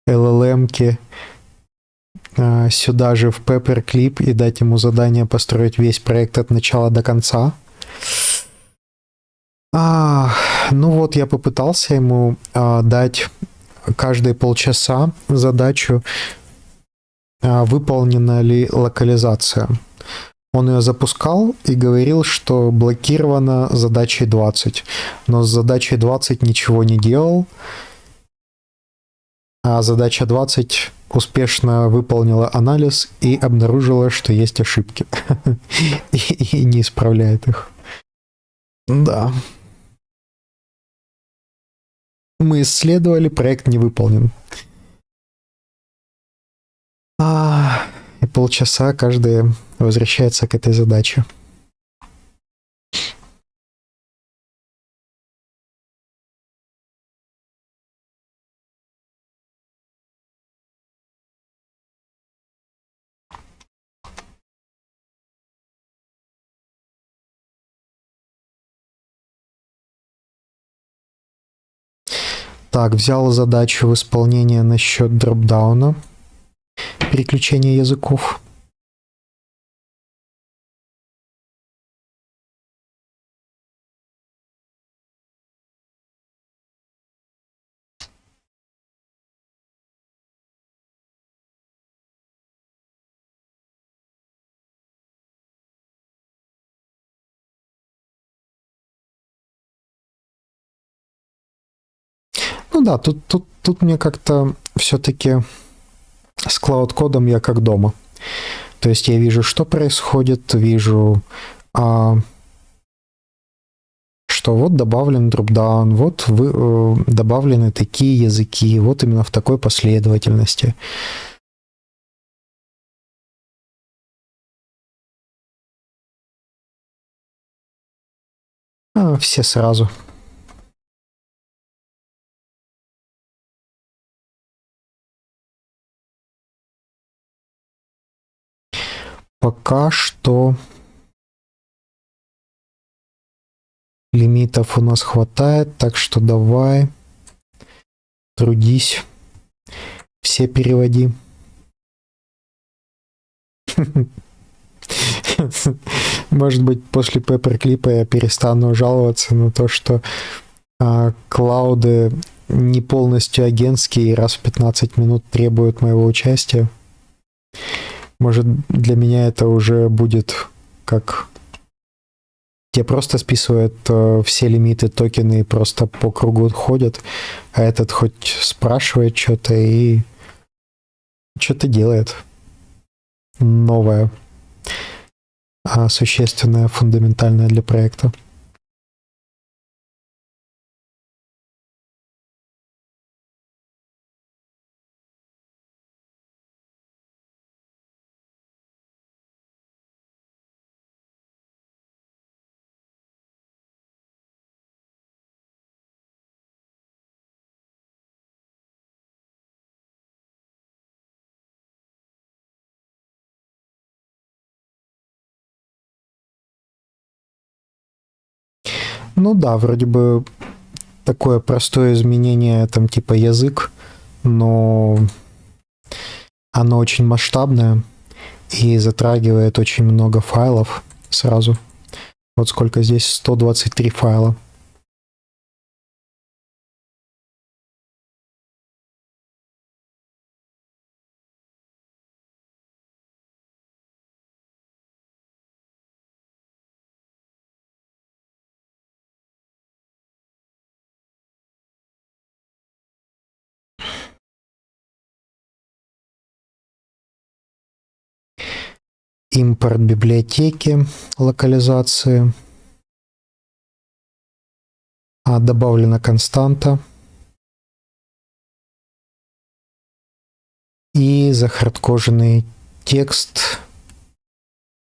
Speaker 1: LLM-ки сюда же в Paperclip и дать ему задание построить весь проект от начала до конца. А, ну вот я попытался ему дать каждые полчаса задачу, выполнена ли локализация. Он ее запускал и говорил, что блокирована задачей 20, но с задачей 20 ничего не делал, а задача 20 успешно выполнила анализ и обнаружила, что есть ошибки, и не исправляет их. Да. Мы исследовали, проект не выполнен. И полчаса каждый возвращается к этой задаче. Так, взял задачу в исполнение насчет дропдауна, переключения языков. Ну да, тут мне как-то все-таки с клауд-кодом я как дома. То есть я вижу, что происходит, вижу, что вот добавлен дропдаун, вот добавлены такие языки, вот именно в такой последовательности. Все сразу. Пока что лимитов у нас хватает, так что давай, трудись, все переводи. Может быть, после пепперклипа я перестану жаловаться на то, что клауды не полностью агентские и раз в 15 минут требуют моего участия. Может, для меня это уже будет как... Те просто списывают все лимиты, токены и просто по кругу ходят, а этот хоть спрашивает что-то и что-то делает новое, существенное, фундаментальное для проекта. Ну да, вроде бы такое простое изменение, там типа язык, но оно очень масштабное и затрагивает очень много файлов сразу. Вот сколько здесь, 123 файла. Импорт библиотеки, локализации. Добавлена константа. И захардкоженный текст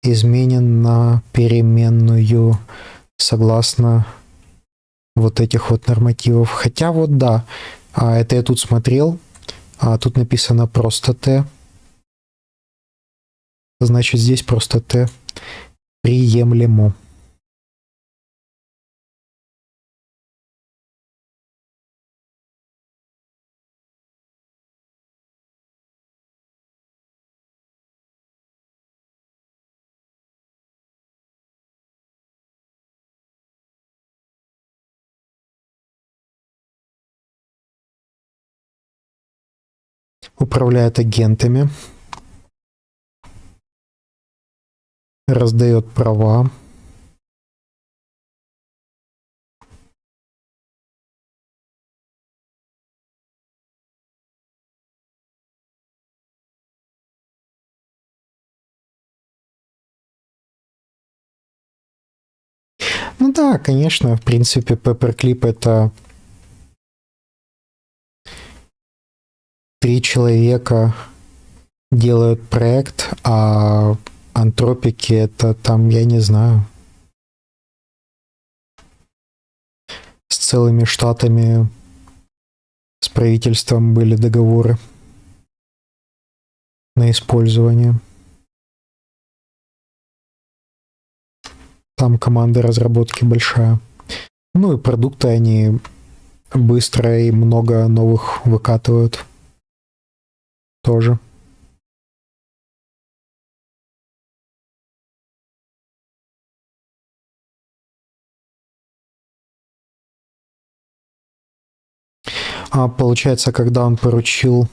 Speaker 1: изменен на переменную согласно вот этих вот нормативов. Хотя вот да, это я тут смотрел, тут написано просто Т. Значит, здесь просто Т приемлемо. управляет агентами, раздает права. Ну да, конечно, в принципе, Paperclip — это 3 человека делают проект, а антропики — это там, я не знаю, с целыми штатами, с правительством были договоры на использование. Там команда разработки большая. Ну и продукты они быстро и много новых выкатывают тоже. А получается, когда он поручил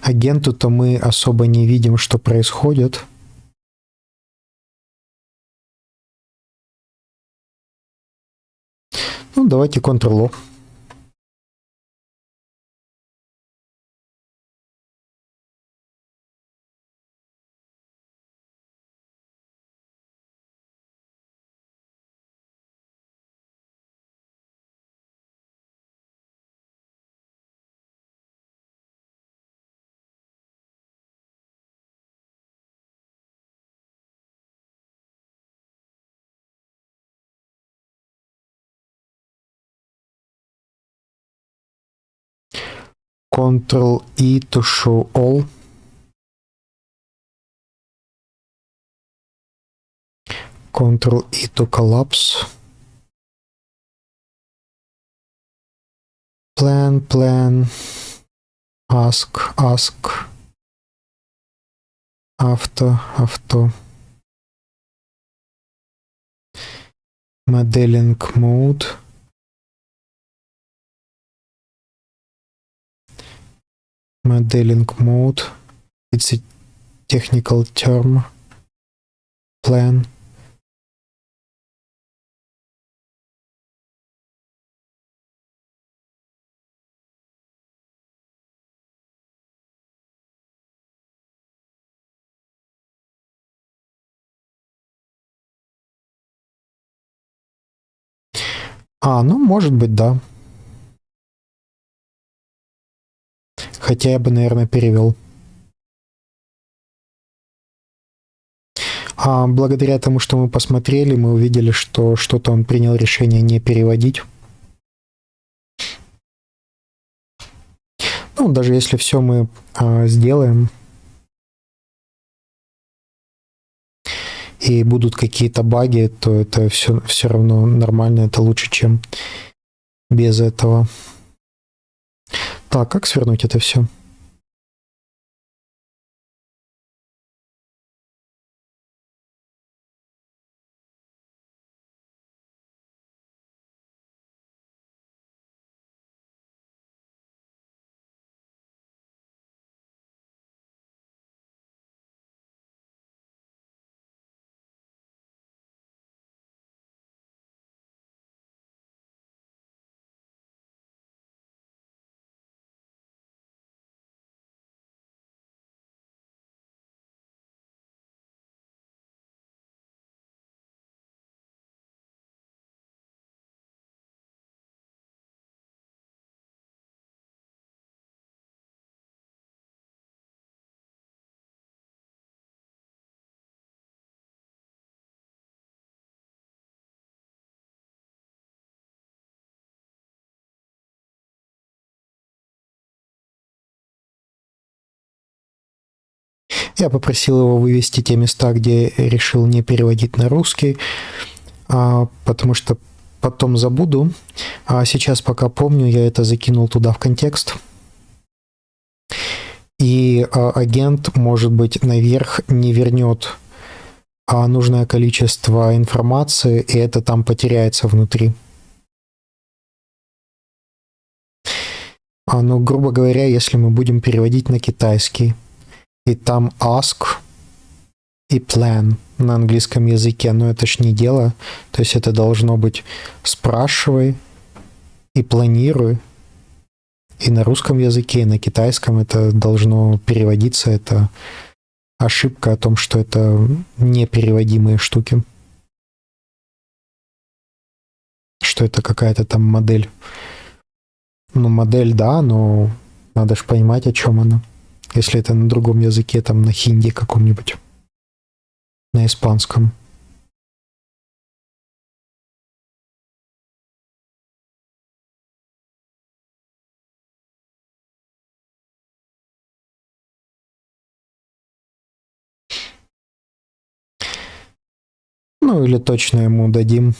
Speaker 1: агенту, то мы особо не видим, что происходит. Ну, давайте Ctrl-O. Ctrl-E to show all. Ctrl-E to collapse. Plan, ask, auto, modeling mode, it's a technical term, plan. Ну, может быть, да. Хотя я бы, наверное, перевел. Благодаря тому, что мы посмотрели, мы увидели, что что-то он принял решение не переводить. Ну, даже если все мы сделаем, и будут какие-то баги, то это все равно нормально, это лучше, чем без этого. Так, как свернуть это все? Я попросил его вывести те места, где решил не переводить на русский, потому что потом забуду. А сейчас, пока помню, я это закинул туда в контекст. И агент, может быть, наверх не вернет нужное количество информации, и это там потеряется внутри. Ну, грубо говоря, если мы будем переводить на китайский, и там ask и plan на английском языке, но это ж не дело. То есть это должно быть спрашивай и планируй. И на русском языке, и на китайском это должно переводиться. Это ошибка о том, что это непереводимые штуки. Что это какая-то там модель. Ну, модель, да, но надо же понимать, о чем она. Если это на другом языке, там на хинди каком-нибудь, на испанском. Ну, или точно ему дадим.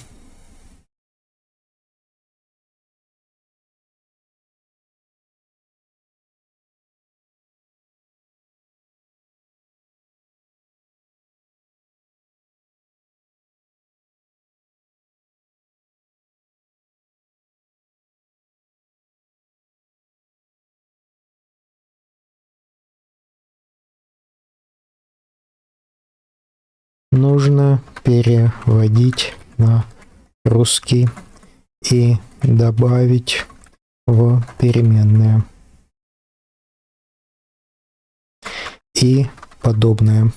Speaker 1: Нужно переводить на русский и добавить в переменные и подобное.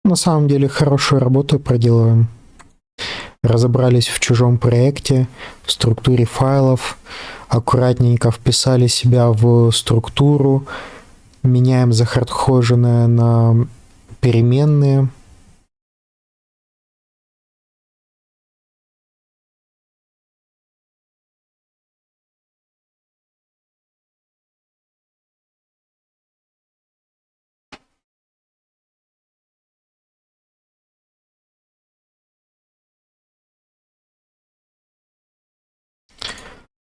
Speaker 1: На самом деле хорошую работу проделываем. Разобрались в чужом проекте, в структуре файлов, аккуратненько вписали себя в структуру, меняем захардхоженное на переменные.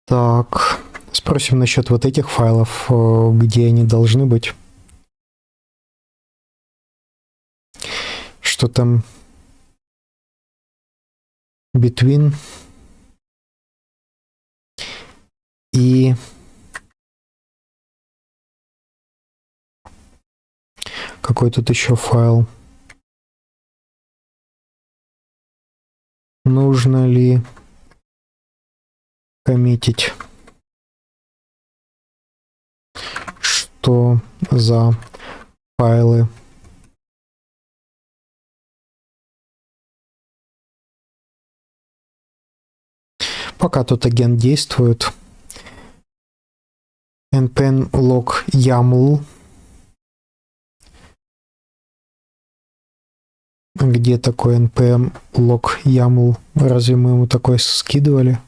Speaker 1: Так, спросим насчет вот этих файлов, где они должны быть. Что там? Between и какой тут еще файл? Нужно ли коммитить? Что за файлы? Пока тут агент действует. npm log YAML. Где такой npm log YAML? Разве мы ему такой скидывали?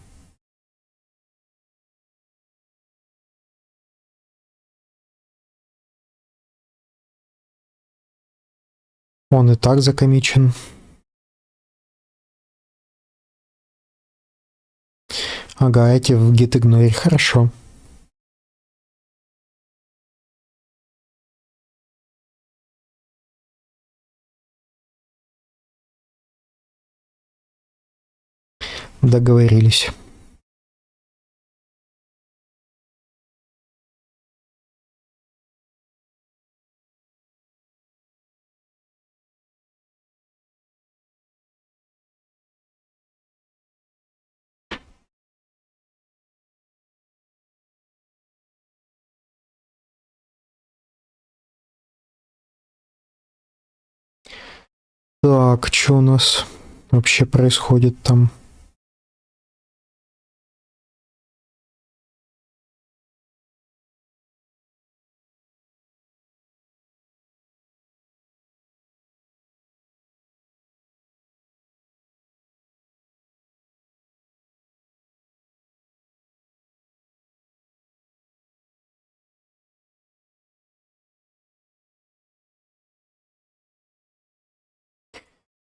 Speaker 1: Он и так закомичен. Ага, эти в gitignore. Хорошо. Договорились. Так, что у нас вообще происходит там?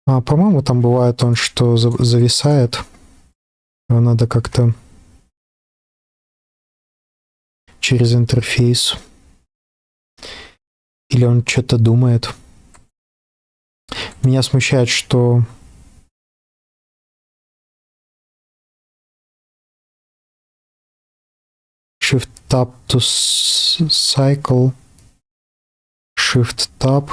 Speaker 1: По-моему, там бывает он, что зависает. Его надо как-то через интерфейс. Или он что-то думает. Меня смущает, что Shift Tab to cycle. Shift Tab.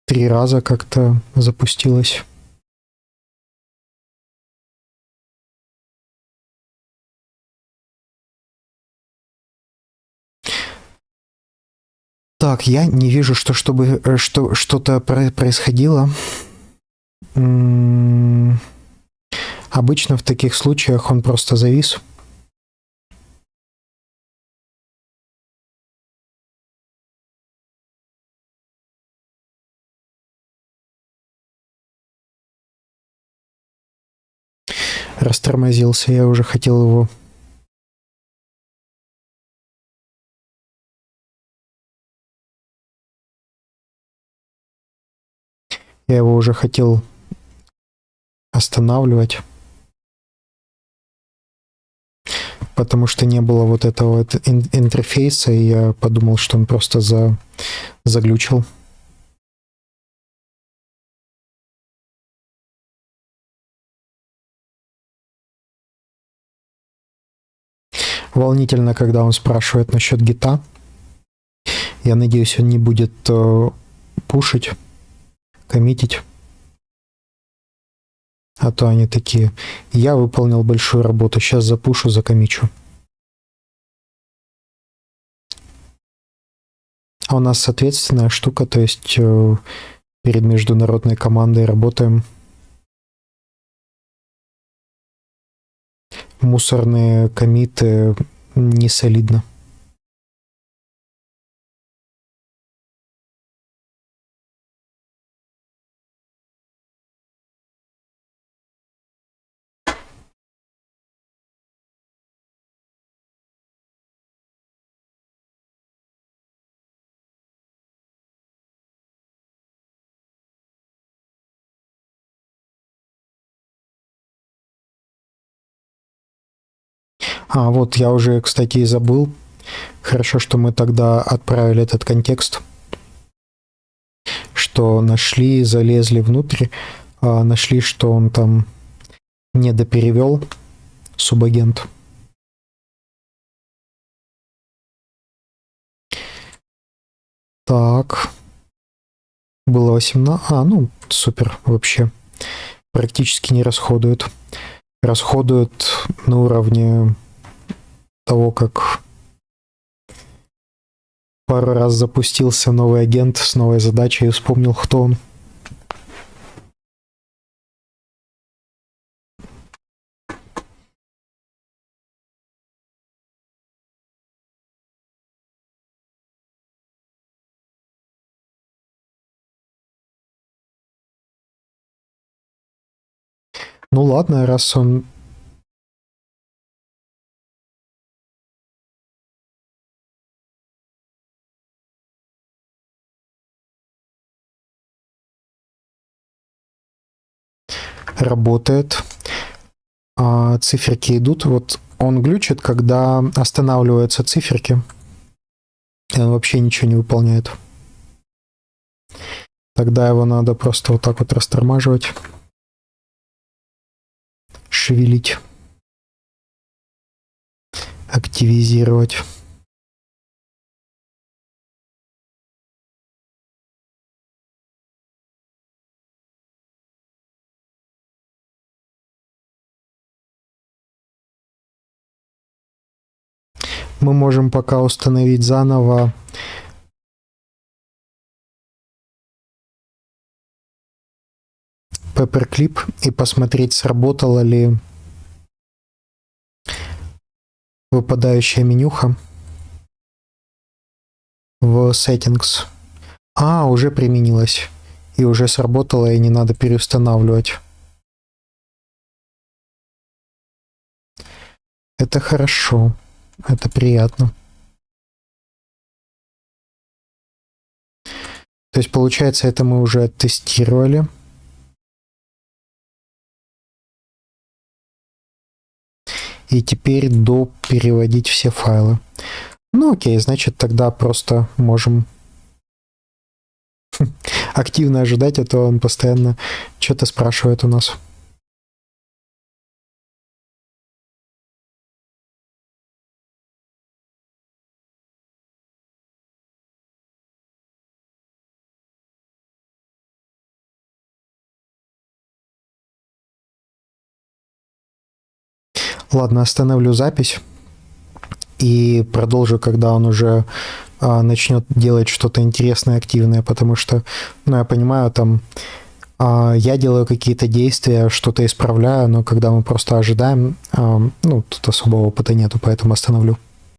Speaker 1: Три раза как-то запустилось. Так, я не вижу, чтобы что-то происходило. Обычно в таких случаях он просто завис. Растормозился, я уже хотел его... Я его уже хотел останавливать, потому что не было вот этого интерфейса, и я подумал, что он просто заглючил. Волнительно, когда он спрашивает насчет гита. Я надеюсь, он не будет пушить, коммитить. А то они такие: я выполнил большую работу, сейчас запушу, закоммичу. А у нас ответственная штука, то есть перед международной командой работаем. Мусорные коммиты не солидно. Вот я уже, кстати, и забыл. Хорошо, что мы тогда отправили этот контекст, что нашли, залезли внутрь, нашли, что он там недоперевел, субагент. Так. Было 18. Ну, супер, вообще. Практически не расходуют. Расходуют на уровне того, как пару раз запустился новый агент с новой задачей и вспомнил, кто он. Ну ладно, раз он... работает, циферки идут. Вот он глючит, когда останавливаются циферки, и он вообще ничего не выполняет. Тогда его надо просто вот так вот растормаживать, шевелить, активизировать. Мы можем пока установить заново Paperclip и посмотреть, сработала ли выпадающая менюха в Settings. А, уже применилось. И уже сработало, и не надо переустанавливать. Это хорошо. Это приятно. То есть, получается, это мы уже тестировали. И теперь допереводить все файлы. Ну окей, значит тогда просто можем активно ожидать, а то он постоянно что-то спрашивает у нас. Ладно, остановлю запись и продолжу, когда он уже начнет делать что-то интересное, активное, потому что, ну, я понимаю, там я делаю какие-то действия, что-то исправляю, но когда мы просто ожидаем, ну, тут особого опыта нету, поэтому остановлю.